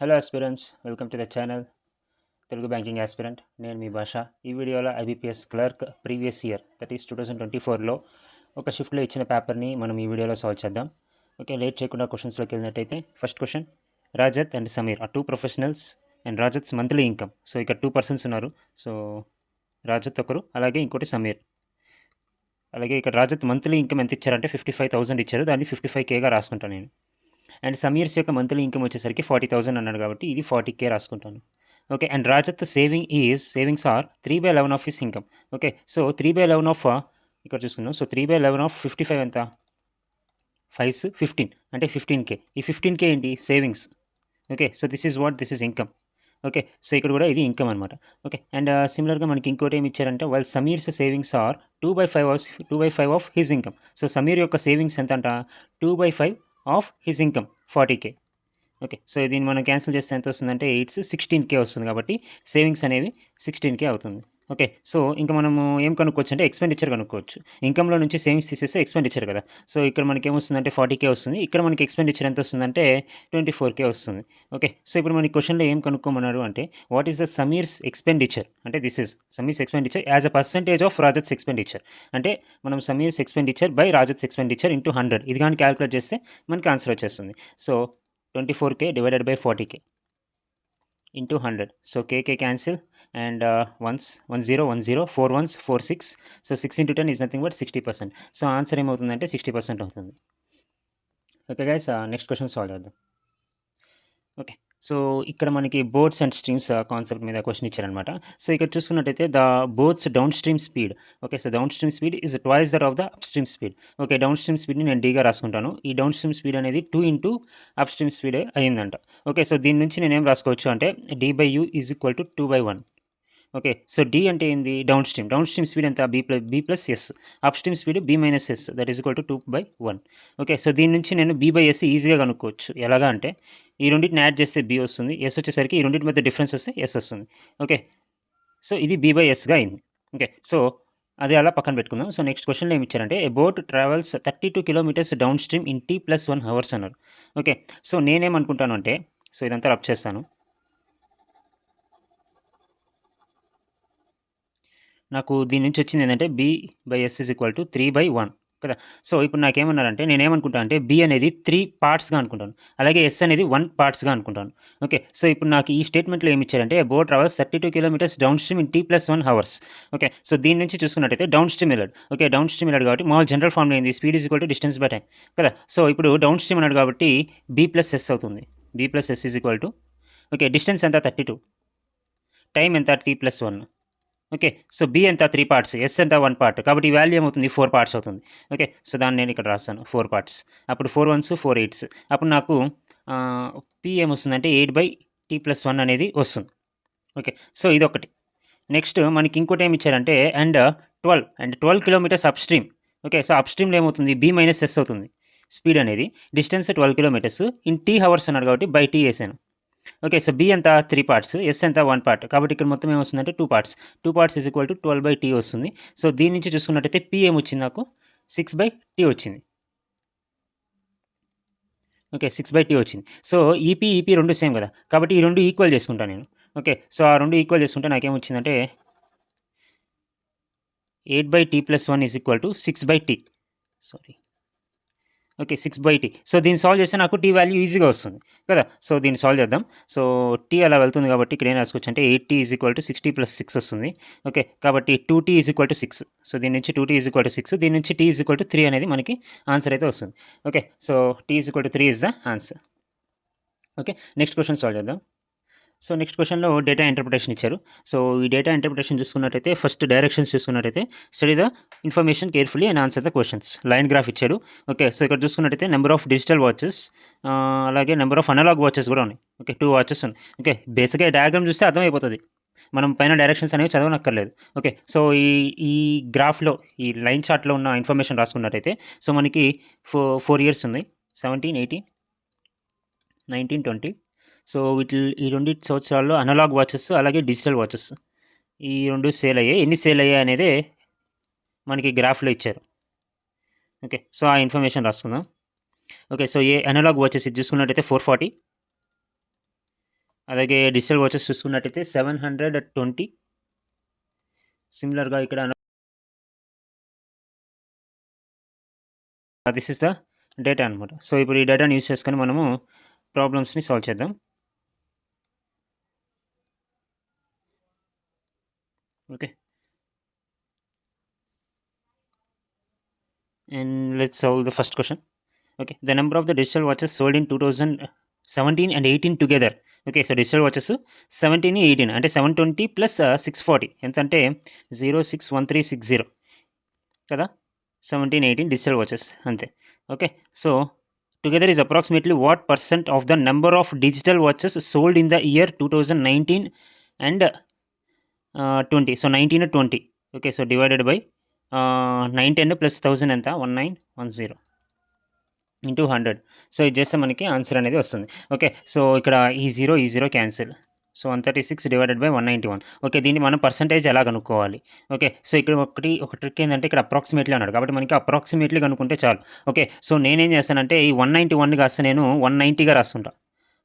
Hello aspirants, welcome to the channel Telugu banking aspirant. నేను మీ భాష. ఈ వీడియోలో IBPS clerk previous year, that is 2024లో ఒక షిఫ్ట్లో ఇచ్చిన పేపర్ని మనం ఈ వీడియోలో సాల్వ్ చేద్దాం. ఓకే, లేట్ చేయకుండా క్వశ్చన్స్లోకి వెళ్ళినట్టయితే first question, Rajat and Sameer are two professionals and Rajat's monthly income. So ఇక్కడ టూ పర్సన్స్ ఉన్నారు. సో రాజత్ ఒకరు, అలాగే ఇంకోటి సమీర్. అలాగే ఇక్కడ రాజత్ మంత్లీ ఇన్కమ్ ఎంత ఇచ్చారంటే 55,000 ఇచ్చారు. దాన్ని 55Kగా రాసుకుంటాను నేను. అండ్ సమీర్స్ యొక్క మంత్లీ ఇన్కమ్ వచ్చేసరికి 40,000 అన్నాడు కాబట్టి ఇది 40K రాసుకుంటాను. Okay, and Rajat savings are 3/11 of his income. Okay, so 3/11 of ఇక్కడ చూసుకుందాం. సో 3/11 ఆఫ్ 55 ఎంత? 15 అంటే 15K. ఈ 15K ఏంటి? Savings. Okay, so this is income. Okay, so ఇక్కడ కూడా ఇది ఇన్కమ్ అనమాట. ఓకే, అండ్ సిమిలర్గా మనకి ఇంకోటి ఏమి ఇచ్చారంటే while Sameer's savings are 2/5 of his income. So Sameer యొక్క సేవింగ్స్ ఎంత అంట? 2/5 of his income 40K. Okay, so దీన్ని మనం క్యాన్సిల్ చేస్తే ఎంత వస్తుందంటే 16K వస్తుంది. కాబట్టి సేవింగ్స్ అనేవి 16K అవుతుంది. ఓకే, సో ఇంకా మనము ఏం కనుక్కోవచ్చు అంటే ఎక్స్పెండిచర్ కనుక్కోవచ్చు. ఇన్కమ్లో నుంచి సేవింగ్స్ తీసేస్తే ఎక్స్పెండిచర్ కదా. సో ఇక్కడ మనకి ఏమొస్తుందంటే 40K వస్తుంది. ఇక్కడ మనకి ఎక్స్పెండిచర్ ఎంత వస్తుందంటే 24K వస్తుంది. ఓకే, సో ఇప్పుడు మనకి క్వశ్చన్లో ఏం కనుక్కోమన్నారు అంటే what is the Sameer's expenditure అంటే this is Sameer's expenditure as a percentage of Rajat's expenditure. అంటే మనం Sameer's expenditure by Rajat's expenditure into 100 ఇది కానీ క్యాలిక్యులేట్ చేస్తే మనకి ఆన్సర్ వచ్చేస్తుంది. So 24K divided by 40K into 100. So K cancel and ones 10 10 4 ones 4 6. So 6 into 10 is nothing but 60%. So answer ఏమవుతుందంటే 60% అవుతుంది. Okay guys, next question solve చేద్దాం. ఓకే, సో ఇక్కడ మనకి బోట్స్ అండ్ స్ట్రీమ్స్ కాన్సెప్ట్ మీద question ఇచ్చారనమాట. సో ఇక్కడ చూసుకున్నట్టయితే the boat's down stream speed. Okay, so down stream speed is twice that of the up stream speed. Okay, downstream స్పీడ్ని నేను డీగా రాసుకుంటాను. ఈ డౌన్ స్ట్రీమ్ స్పీడ్ అనేది 2 ఇంటూ అప్ స్ట్రీమ్ స్పీడ్ అయిందంట. ఓకే, సో దీని నుంచి నేను ఏం రాసుకోవచ్చు అంటే D/U is equal to 2/1. Okay, so D అంటే ఏంది? డౌన్ స్ట్రీమ్ స్పీడ్ ఎంత? B plus S. Up stream speed B-S, that is equal to 2/1. Okay, so దీని నుంచి నేను B/S ఈజీగా కనుక్కోవచ్చు. ఎలాగా అంటే ఈ రెండింటిని యాడ్ చేస్తే B వస్తుంది, ఎస్ వచ్చేసరికి ఈ రెండింటి మధ్య డిఫరెన్స్ వస్తే ఎస్ వస్తుంది. ఓకే, సో ఇది B/Sగా అయింది. ఓకే, సో అది అలా పక్కన పెట్టుకుందాం. సో నెక్స్ట్ క్వశ్చన్లో ఏమి ఇచ్చారంటే a boat travels 32 kilometres downstream in T+1 hours అన్నారు. ఓకే, సో నేనేమనుకుంటాను అంటే సో ఇదంతా రబ్ చేస్తాను. నాకు దీని నుంచి వచ్చింది ఏంటంటే B/S ఈజ్ ఈక్వల్ టు 3/1 కదా. సో ఇప్పుడు నాకేమన్నారంటే నేనేమనుకుంటాను అంటే B అనేది 3 పార్ట్స్గా అనుకుంటాను, అలాగే S అనేది 1 పార్ట్స్గా అనుకుంటాను. ఓకే, సో ఇప్పుడు నాకు ఈ స్టేట్మెంట్లో ఏమి ఇచ్చారంటే boat travels 32 kilometres downstream in T+1 hours. Okay, so దీని నుంచి చూసుకున్నట్టయితే డౌన్ స్ట్రీమ్ వెళ్ళాడు. ఓకే, డౌన్ స్ట్రీమ్ వెళ్ళాడు కాబట్టి మామూలు జనరల్ ఫార్ములా ఏంది? Speed is equal to distance by time కదా. సో ఇప్పుడు డౌన్ స్ట్రీమ్ అన్నాడు కాబట్టి B+S అవుతుంది. B+S is equal to okay distance ఎంత? 32, టైం ఎంత? T+1. ఓకే, సో B ఎంత? 3 పార్ట్స్, S ఎంత? 1 పార్ట్. కాబట్టి ఈ వాల్యూ ఏమవుతుంది? 4 పార్ట్స్ అవుతుంది. ఓకే, సో దాన్ని నేను ఇక్కడ రాస్తాను 4 పార్ట్స్. అప్పుడు 4 1s 4 8s. అప్పుడు నాకు P ఏమొస్తుందంటే 8/T+1 అనేది వస్తుంది. ఓకే, సో ఇదొకటి. నెక్స్ట్ మనకి ఇంకోటి ఏమి ఇచ్చారంటే and 12 kilometres upstream. Okay, so అప్ స్ట్రీమ్లో ఏమవుతుంది? B-S అవుతుంది స్పీడ్ అనేది. Distance 12 kilometres in T hours అన్నాడు కాబట్టి బై T వేసాను. ఓకే, సో B ఎంత? 3 పార్ట్స్, S ఎంత? 1 పార్ట్. కాబట్టి ఇక్కడ మొత్తం ఏమొస్తుందంటే 2 parts. 2 parts is equal to 12/T వస్తుంది. సో దీని నుంచి చూసుకున్నట్టయితే P ఏమొచ్చింది? నాకు 6/T వచ్చింది. ఓకే, 6/T వచ్చింది. సో ఈపీ రెండు సేమ్ కదా, కాబట్టి ఈ రెండు ఈక్వల్ చేసుకుంటాను నేను. ఓకే, సో ఆ రెండు ఈక్వల్ చేసుకుంటే నాకేమొచ్చిందంటే 8/T+1 is equal to 6/T. Sorry, okay 6/T. So దీన్ని సాల్వ్ చేస్తే నాకు T వాల్యూ ఈజీగా వస్తుంది కదా. సో దీన్ని సాల్వ్ చేద్దాం. సో T అలా వెళ్తుంది కాబట్టి ఇక్కడ ఏం రాసుకోవచ్చు అంటే 8T ఈజ్ ఈక్వల్ టు 60 + 6 వస్తుంది. ఓకే, కాబట్టి 2T is equal to 6. So దీని నుంచి 2T ఈజ్ ఈక్వల్ టు 6, దీని నుంచి T ఈజ్ ఈక్వల్ టు 3 అనేది మనకి ఆన్సర్ అయితే వస్తుంది. Okay, so T is equal to 3 is the answer. Okay, next question solve చేద్దాం. సో నెక్స్ట్ క్వశ్చన్లో డేటా ఇంటర్ప్రిటేషన్ ఇచ్చారు. సో ఈ డేటా ఇంటర్ప్రిటేషన్ చూసుకున్నట్టయితే ఫస్ట్ డైరెక్షన్స్ చూసుకున్నట్టయితే study the information carefully and answer the questions. Line graph ఇచ్చారు. Okay, so ఇక్కడ చూసుకున్నట్టయితే number of digital watches అలాగే నెంబర్ ఆఫ్ అనలాగ్ వాచెస్ కూడా ఉన్నాయి. ఓకే, 2 వాచెస్ ఉన్నాయి. ఓకే, బేసిక్గా డయాగ్రామ్ చూస్తే అర్థమైపోతుంది, మనం పైన డైరెక్షన్స్ అనేవి చదవనక్కర్లేదు. ఓకే, సో ఈ గ్రాఫ్లో ఈ లైన్ చార్ట్లో ఉన్న ఇన్ఫర్మేషన్ రాసుకున్నట్టయితే సో మనకి 4 ఇయర్స్ ఉన్నాయి, 17 18 19 20. సో ఈ రెండింటి సంవత్సరాల్లో అనలాగ్ వాచెస్ అలాగే డిజిటల్ వాచెస్ ఈ రెండు సేల్ అయ్యాయి. ఎన్ని సేల్ అయ్యాయి అనేది మనకి గ్రాఫ్లో ఇచ్చారు. ఓకే, సో ఆ ఇన్ఫర్మేషన్ రాసుకుందాం. ఓకే, సో ఏ అనలాగ్ వాచెస్ ఇది చూసుకున్నట్టయితే 440, అలాగే డిజిటల్ వాచెస్ చూసుకున్నట్టయితే 720. సిమిలర్గా ఇక్కడ దిస్ ఇస్ ద డేటా అనమాట. సో ఇప్పుడు ఈ డేటాని యూస్ చేసుకొని మనము ప్రాబ్లమ్స్ని సాల్వ్ చేద్దాం. Okay, and let's solve the first question. Okay, the number of the digital watches sold in 2017 and 18 together. Okay, so digital watches 17 18 అంటే 720 plus 640 ఎంత అంటే 061360 కదా. 17 18 digital watches అంతే. Okay, so together is approximately what percent of the number of digital watches sold in the year 2019 and 20. So 19 20. Okay, so divided by 910 plus 1000 ఎంత 1910 into 100. So ఇది చేస్తే మనకి answer అనేది వస్తుంది. ఓకే, సో ఇక్కడ ఈ zero cancel. So 136 divided by 191. Okay, దీన్ని మనం పర్సంటేజ్ ఎలా కనుక్కోవాలి? ఓకే, సో ఇక్కడ ఒక ట్రిక్ ఏంటంటే ఇక్కడ అప్రాక్సిమేట్లీ అన్నాడు కాబట్టి మనకి అప్రాక్సిమేట్లీ కనుక్కుంటే చాలు. ఓకే, సో నేనేం చేస్తానంటే ఈ 191 కాస్త నేను 190గా రాస్తుంటా.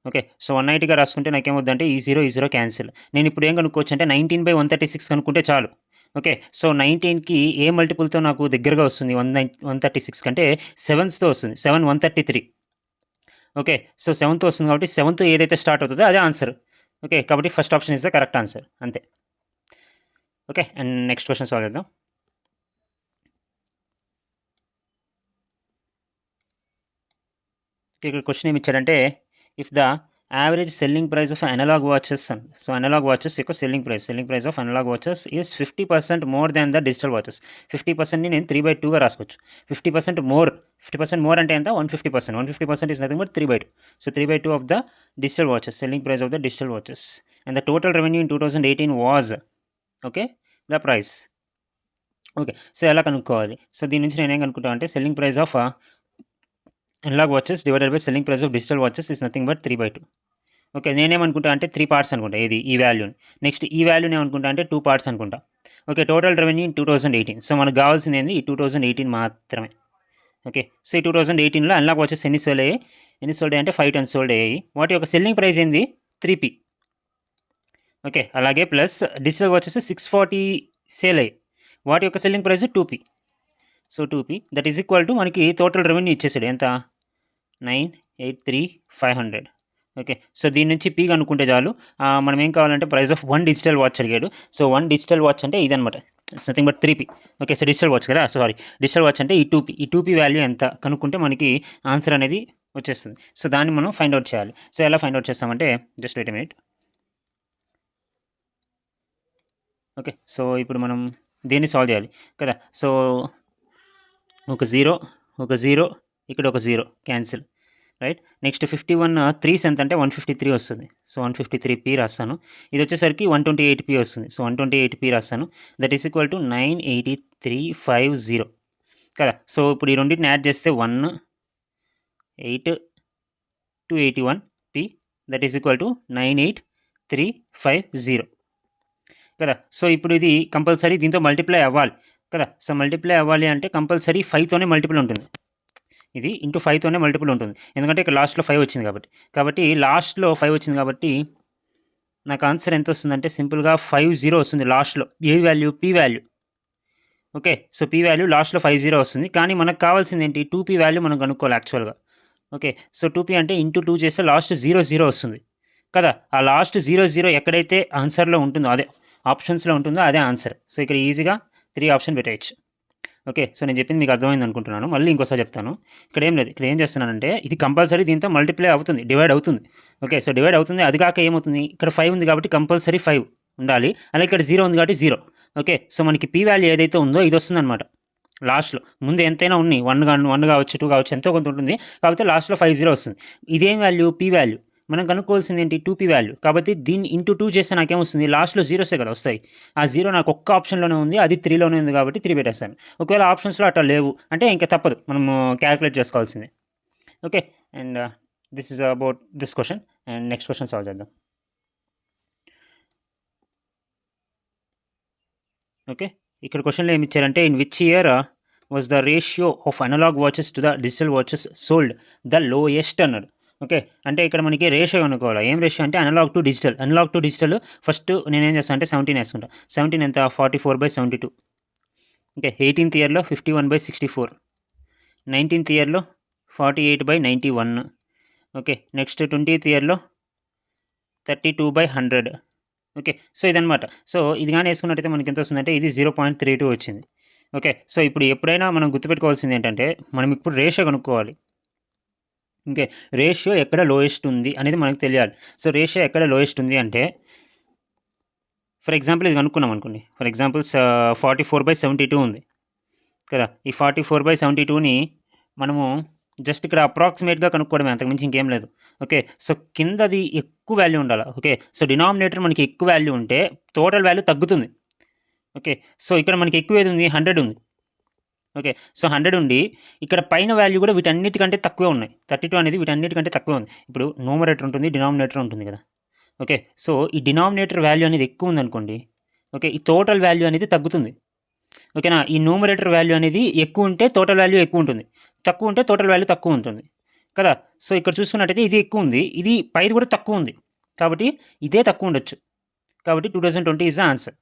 ఓకే, సో 190గా రాసుకుంటే నాకేమవుద్దంటే ఈ జీరో క్యాన్సిల్. నేను ఇప్పుడు ఏం కనుక్కోవచ్చు అంటే 19/136 కనుక్కుంటే చాలు. ఓకే, సో 19కి ఏ మల్టిపుల్తో నాకు దగ్గరగా వస్తుంది 136 కంటే 7తో వస్తుంది. 7 133. ఓకే, సో 7తో వస్తుంది కాబట్టి 7తో ఏదైతే స్టార్ట్ అవుతుందో అదే ఆన్సర్. ఓకే, కాబట్టి first option is the correct answer అంతే. Okay, and next question solve చేద్దాం. ఇక్కడ క్వశ్చన్ ఏమి ఇచ్చాడంటే if the average selling price of analog watches, so analog watches యొక్క selling price of analog watches is 50% more than the digital watches. 50%ని నేను 3/2గా రాసుకోవచ్చు. 50% మోర్ అంటే ఎంత 150%. 150% is nothing but 3/2. So 3/2 of the digital watches, selling price of the digital watches. And the total revenue in 2018 was okay the price. Okay, so ఎలా కనుక్కోవాలి? So దీని నుంచి నేనేం కనుక్కుంటా అంటే selling price of analog watches divided by selling price of digital watches is nothing but 3/2. Okay, నేనేమనుకుంటా అంటే 3 parts అనుకుంటా ఇది ఈ వాల్యూని. నెక్స్ట్ ఈ వాల్యూని ఏమనుకుంటా అంటే 2 పార్ట్స్ అనుకుంటా. Okay, total revenue in 2018. So మనకు కావాల్సింది ఏంది ఈ 2018 మాత్రమే. ఓకే, సో ఈ 2018లో అనలాగ్ వాచెస్ ఎన్ని సోల్డ్ అయ్యాయి అంటే 5 టన్స్ సోల్డ్ అయ్యాయి. వాటి యొక్క సెల్లింగ్ ప్రైస్ ఏంది 3P. ఓకే, అలాగే ప్లస్ డిజిటల్ వాచెస్ 640 సేల్ అయ్యాయి. వాటి యొక్క selling price 2P. So 2P that is equal to మనకి టోటల్ రెవెన్యూ ఇచ్చేసాడు ఎంత 983,500. ఓకే, సో దీని నుంచి పీ కనుక్కుంటే చాలు. మనం ఏం కావాలంటే ప్రైస్ ఆఫ్ 1 డిజిటల్ వాచ్ అడిగాడు. సో 1 డిజిటల్ వాచ్ అంటే ఇదనమాట, it's nothing but 3P. Okay, so digital watch కదా, సారీ డిజిటల్ వాచ్ అంటే ఈ 2P వాల్యూ ఎంత కనుక్కుంటే మనకి ఆన్సర్ అనేది వచ్చేస్తుంది. సో దాన్ని మనం ఫైండ్ అవుట్ చేయాలి. సో ఎలా ఫైండ్ అవుట్ చేస్తామంటే just wait a minute. Okay, so ఇప్పుడు మనం దీన్ని సాల్వ్ చేయాలి కదా. సో ఒక జీరో ఇక్కడ ఒక zero cancel, right. Next 51 3s ఎంత అంటే 153 వస్తుంది. సో 153P రాస్తాను. ఇది వచ్చేసరికి 128P వస్తుంది. సో 128P రాస్తాను. దట్ ఈస్ ఈక్వల్ టు 98350 కదా. సో ఇప్పుడు ఈ రెండింటిని యాడ్ చేస్తే 18281P that is equal to 98350 కదా. సో ఇప్పుడు ఇది కంపల్సరీ దీంతో మల్టిప్లై అవ్వాలి కదా. సో మల్టిప్లై అవ్వాలి అంటే కంపల్సరీ 5తోనే మల్టిపుల్ ఉంటుంది. ఇది ఇంటూ 5తోనే మల్టిపుల్ ఉంటుంది, ఎందుకంటే ఇక్కడ లాస్ట్లో 5 వచ్చింది కాబట్టి లాస్ట్లో 5 వచ్చింది కాబట్టి నాకు ఆన్సర్ ఎంత వస్తుందంటే సింపుల్గా 50 వస్తుంది లాస్ట్లో. ఏ value P value. Okay, so P value లాస్ట్లో 50 వస్తుంది. కానీ మనకు కావాల్సింది ఏంటి 2P వాల్యూ మనం కనుక్కోవాలి యాక్చువల్గా. ఓకే, సో 2P అంటే ఇంటూ 2 చేస్తే లాస్ట్ 00 వస్తుంది కదా. ఆ లాస్ట్ 00 ఎక్కడైతే ఆన్సర్లో ఉంటుందో అదే ఆప్షన్స్లో ఉంటుందో అదే ఆన్సర్. సో ఇక్కడ ఈజీగా 3 ఆప్షన్ పెట్టేయచ్చు. ఓకే, సో నేను చెప్పింది మీకు అర్థమైంది అనుకుంటున్నాను. మళ్ళీ ఇంకోసారి చెప్తాను. ఇక్కడ ఏం లేదు, ఇక్కడ ఏం చేస్తున్నానంటే ఇది కంపల్సరీ దీంతో మల్టిప్లై అవుతుంది, డివైడ్ అవుతుంది. ఓకే, సో డివైడ్ అవుతుంది. అది కాక ఏమవుతుంది ఇక్కడ 5 ఉంది కాబట్టి కంపల్సరీ 5 ఉండాలి. అలాగే ఇక్కడ 0 ఉంది కాబట్టి 0. ఓకే, సో మనకి P వాల్యూ ఏదైతే ఉందో ఇది వస్తుంది అనమాట లాస్ట్లో. ముందు ఎంతైనా ఉన్నాయి 1 కావచ్చు 2 కావచ్చు ఎంతో కొంత ఉంటుంది కాబట్టి లాస్ట్లో 50 వస్తుంది. ఇదేం వాల్యూ P వాల్యూ. మనం కనుక్కోవాల్సింది ఏంటి 2P వాల్యూ. కాబట్టి దీన్ని ఇంటూ 2 చేస్తే నాకేమొస్తుంది లాస్ట్లో 0సే కదా వస్తాయి. ఆ 0 నాకు ఒక్క ఆప్షన్లోనే ఉంది, అది 3లోనే ఉంది కాబట్టి 3 పెట్టేస్తాను. ఒకవేళ ఆప్షన్స్లో అట్లా లేవు అంటే ఇంకా తప్పదు, మనము క్యాలిక్యులేట్ చేసుకోవాల్సిందే. Okay, and this is about this question. And next question solve చేద్దాం. ఓకే, ఇక్కడ క్వశ్చన్లో ఏమి ఇచ్చారంటే in which year was the ratio of analog watches to the digital watches sold the lowest అన్నాడు. ఓకే, అంటే ఇక్కడ మనకి రేషియో కనుక్కోవాలి. ఏం రేషియో అంటే అనలాగ్ టు డిజిటల్. ఫస్ట్ నేనేం చేస్తాను అంటే 17 వేసుకుంటా. 17 ఎంత 44/72. ఓకే, 18th ఇయర్లో 51/64. 19th ఇయర్లో 48/91. ఓకే, నెక్స్ట్ 20th ఇయర్లో 32/100. ఓకే, సో ఇదనమాట. సో ఇది కానీ వేసుకున్నట్టయితే మనకి ఎంత వస్తుందంటే ఇది 0.32 వచ్చింది. ఓకే, సో ఇప్పుడు ఎప్పుడైనా మనం గుర్తుపెట్టుకోవాల్సింది ఏంటంటే మనం ఇప్పుడు రేషియో కనుక్కోవాలి. ఓకే, రేషియో ఎక్కడ లోయెస్ట్ ఉంది అనేది మనకు తెలియాలి. సో రేషియో ఎక్కడ లోయెస్ట్ ఉంది అంటే ఫర్ ఎగ్జాంపుల్ ఇది కనుక్కున్నాం అనుకోండి. ఫర్ ఎగ్జాంపుల్ 44/72 ఉంది కదా. ఈ 44/72ని మనము జస్ట్ ఇక్కడ అప్రాక్సిమేట్గా కనుక్కోవడమే, అంతకుమించి ఇంకేం లేదు. ఓకే, సో కిందది ఎక్కువ వాల్యూ ఉండాలి. ఓకే, సో డినామినేటర్ మనకి ఎక్కువ వాల్యూ ఉంటే టోటల్ వాల్యూ తగ్గుతుంది. ఓకే, సో ఇక్కడ మనకి ఎక్కువ ఏది ఉంది 100 ఉంది. ఓకే, సో 100 ఉండి ఇక్కడ పైన వాల్యూ కూడా వీటన్నిటికంటే తక్కువే ఉన్నాయి. 32 అనేది వీటన్నిటికంటే తక్కువ ఉంది. ఇప్పుడు న్యూమరేటర్ ఉంటుంది, డినామినేటర్ ఉంటుంది కదా. ఓకే, సో ఈ డినామినేటర్ వాల్యూ అనేది ఎక్కువ ఉందనుకోండి. ఓకే, ఈ టోటల్ వాల్యూ అనేది తగ్గుతుంది. ఓకేనా, ఈ న్యూమరేటర్ వాల్యూ అనేది ఎక్కువ ఉంటే టోటల్ వాల్యూ ఎక్కువ ఉంటుంది, తక్కువ ఉంటే టోటల్ వాల్యూ తక్కువ ఉంటుంది కదా. సో ఇక్కడ చూసుకున్నట్టయితే ఇది ఎక్కువ ఉంది, ఇది పైది కూడా తక్కువ ఉంది, కాబట్టి ఇదే తక్కువ ఉండొచ్చు. కాబట్టి 2020 ఈజ్ ద ఆన్సర్.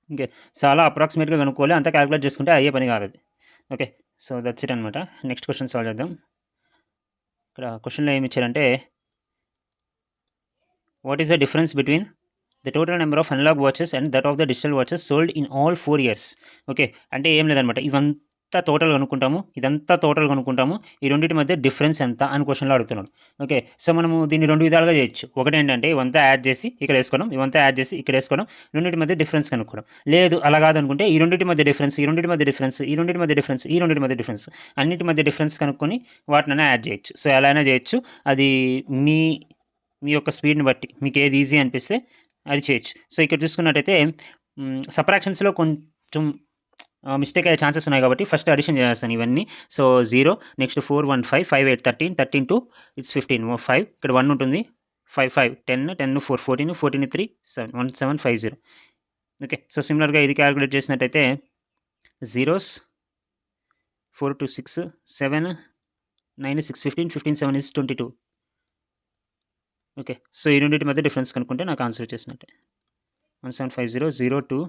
ఓకే, చాలా అప్రాక్సిమేట్గా కనుక్కోవాలి, అంతా క్యాలిక్యులేట్ చేసుకుంటే అయ్యే పని కాదు అది. ఓకే, సో దట్స్ ఇట్ అనమాట. నెక్స్ట్ క్వశ్చన్ సాల్వ్ చేద్దాం. ఇక్కడ క్వశ్చన్లో ఏమి ఇచ్చారంటే what is the difference between the total number of analog watches and that of the digital watches sold in all 4 years. Okay, అంటే ఏం లేదనమాట, ఇవంతా టోటల్ కనుక్కుంటాము, ఇదంతా టోటల్ కనుక్కుంటాము, ఈ రెండింటి మధ్య డిఫరెన్స్ ఎంత అని క్వశ్చన్లో అడుగుతున్నాడు. ఓకే, సో మనము దీన్ని 2 విధాలుగా చేయొచ్చు. ఒకటి ఏంటంటే ఇవంతా యాడ్ చేసి ఇక్కడ వేసుకోవడం, ఇవంతా యాడ్ చేసి ఇక్కడ వేసుకోవడం, రెండింటి మధ్య డిఫరెన్స్ కనుక్కోవడం. లేదు అలా కాదనుకుంటే ఈ రెండింటి మధ్య డిఫరెన్స్, ఈ రెండింటి మధ్య డిఫరెన్స్, ఈ రెండింటి మధ్య డిఫరెన్స్, ఈ రెండింటి మధ్య డిఫరెన్స్, అన్నిటి మధ్య డిఫరెన్స్ కనుక్కొని వాటినైనా యాడ్ చేయొచ్చు. సో ఎలా అయినా చేయొచ్చు, అది మీ యొక్క స్పీడ్ని బట్టి మీకు ఏది ఈజీ అనిపిస్తే అది చేయొచ్చు. సో ఇక్కడ చూసుకున్నట్టయితే సబ్ట్రాక్షన్స్లో కొంచెం మిస్టేక్ అయ్యే ఛాన్సెస్ ఉన్నాయి కాబట్టి ఫస్ట్ అడిషన్ చేస్తాను ఇవన్నీ. సో 0, నెక్స్ట్ 4 1 5 5 8 13 13 2 ఇట్స్ 15 5, ఇక్కడ 1 ఉంటుంది, 5 5 10 10 4 14 14 3 7 1 7 5 0. ఓకే, సో సిమిలర్గా ఇది క్యాలిక్యులేట్ చేసినట్టయితే 0s 4 2 6 7 9 6 15 15 7 is 22. ఓకే, సో ఈ రెండింటి మధ్య డిఫరెన్స్ కనుక్కుంటే నాకు answer వచ్చేసినట్టే. 1750 0 2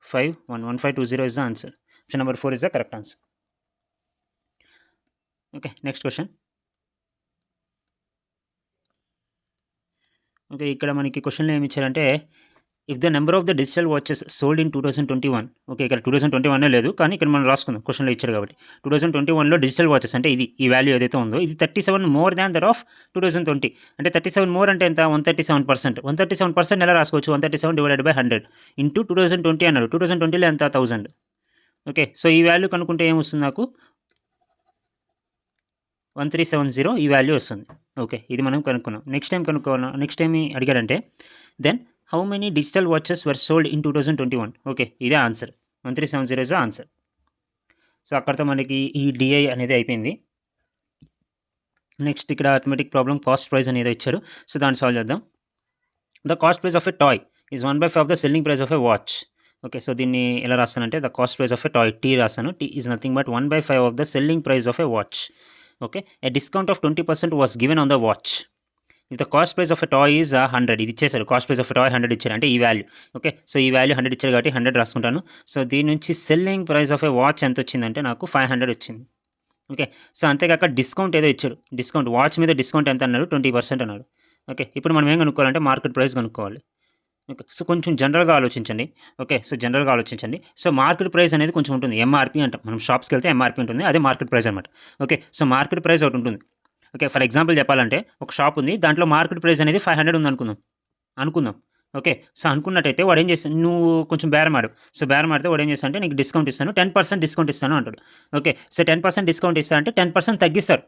5 1 1520 is the answer. Option number 4 is the correct answer. Okay, next question. Okay, ఇక్కడ మనకి క్వశ్చన్లో ఏమి ఇచ్చారంటే if the number of the digital watches sold in 2021. Okay, ఇక్కడ 2021 లేదు, కానీ ఇక్కడ మనం రాసుకుందాం క్వశ్చన్లో ఇచ్చారు కాబట్టి 2021లో డిజిటల్ వాచెస్ అంటే ఇది ఈ వాల్యూ ఏదైతే ఉందో ఇది 37 మోర్ దాన్ దట్ ఆఫ్ 2020. అంటే 37 మోర్ అంటే ఎంత 137%. 137% ఎలా రాసుకోవచ్చు, 137 డివైడెడ్ బై 100 ఇంటూ 2020 అన్నారు. 2020లో ఎంత 1000. ఓకే, సో ఈ వాల్యూ కనుక్కుంటే ఏమొస్తుంది నాకు 1370 ఈ వాల్యూ వస్తుంది. ఓకే, ఇది మనం కనుక్కున్నాం. నెక్స్ట్ టైం అడిగాడంటే then how many digital watches were sold in 2021. Okay, ఇదే answer, 1370 is the answer. So అక్కడితో మనకి ఈ డిఐ అనేది అయిపోయింది. నెక్స్ట్ ఇక్కడ అథమెటిక్ ప్రాబ్లం కాస్ట్ ప్రైస్ అనేది ఇచ్చారు. సో దాన్ని సాల్వ్ చేద్దాం. The cost price of a toy is 1/5 of the selling price of a watch. Okay, so దీన్ని ఎలా రాస్తానంటే the cost price of a toy T రాస్తాను. T is nothing but 1/5 of the selling price of a watch. Okay, a discount of 20% was given on the watch. If the cost price of a toy is 100. ఇది ఇచ్చేసారు, cost price of a toy 100 ఇచ్చారు, అంటే ఈ value. Okay, so ఈ value 100 ఇచ్చారు కాబట్టి 100 రాసుకుంటాను. So దీని నుంచి selling price of a watch ఎంత వచ్చిందంటే నాకు 500 వచ్చింది. ఓకే, సో అంతేకాక డిస్కౌంట్ ఏదో ఇచ్చాడు, డిస్కౌంట్ వాచ్ మీద డిస్కౌంట్ ఎంత అన్నాడు 20% అన్నాడు. ఓకే, ఇప్పుడు మనం ఏం కనుక్కోవాలంటే మార్కెట్ ప్రైస్ కనుక్కోవాలి. ఓకే, సో కొంచెం జనరల్గా ఆలోచించండి. ఓకే, సో జనరల్గా ఆలోచించండి. సో మార్కెట్ ప్రైస్ అనేది కొంచెం ఉంటుంది, ఎంఆర్పి అంటాం మనం, షాప్స్కి వెళ్తే ఎంఆర్పి ఉంటుంది, అదే మార్కెట్ ప్రైస్ అనమాట. ఓకే, సో మార్కెట్ ప్రైస్ ఒకటి ఉంటుంది. ఓకే, ఫర్ ఎగ్జాంపుల్ చెప్పాలంటే ఒక షాప్ ఉంది, దాంట్లో మార్కెట్ ప్రైస్ అనేది 500 ఉంది అనుకుందాం. ఓకే, సో అనుకున్నట్టయితే వాడు ఏం చేస్తాను, నువ్వు కొంచెం బేరం ఆడు. సో బేరం ఆడితే వాడు ఏం చేస్తా అంటే నీకు డిస్కౌంట్ ఇస్తాను, 10% డిస్కౌంట్ ఇస్తాను అంటాడు. ఓకే, సో 10% డిస్కౌంట్ ఇస్తా అంటే 10% తగ్గిస్తారు.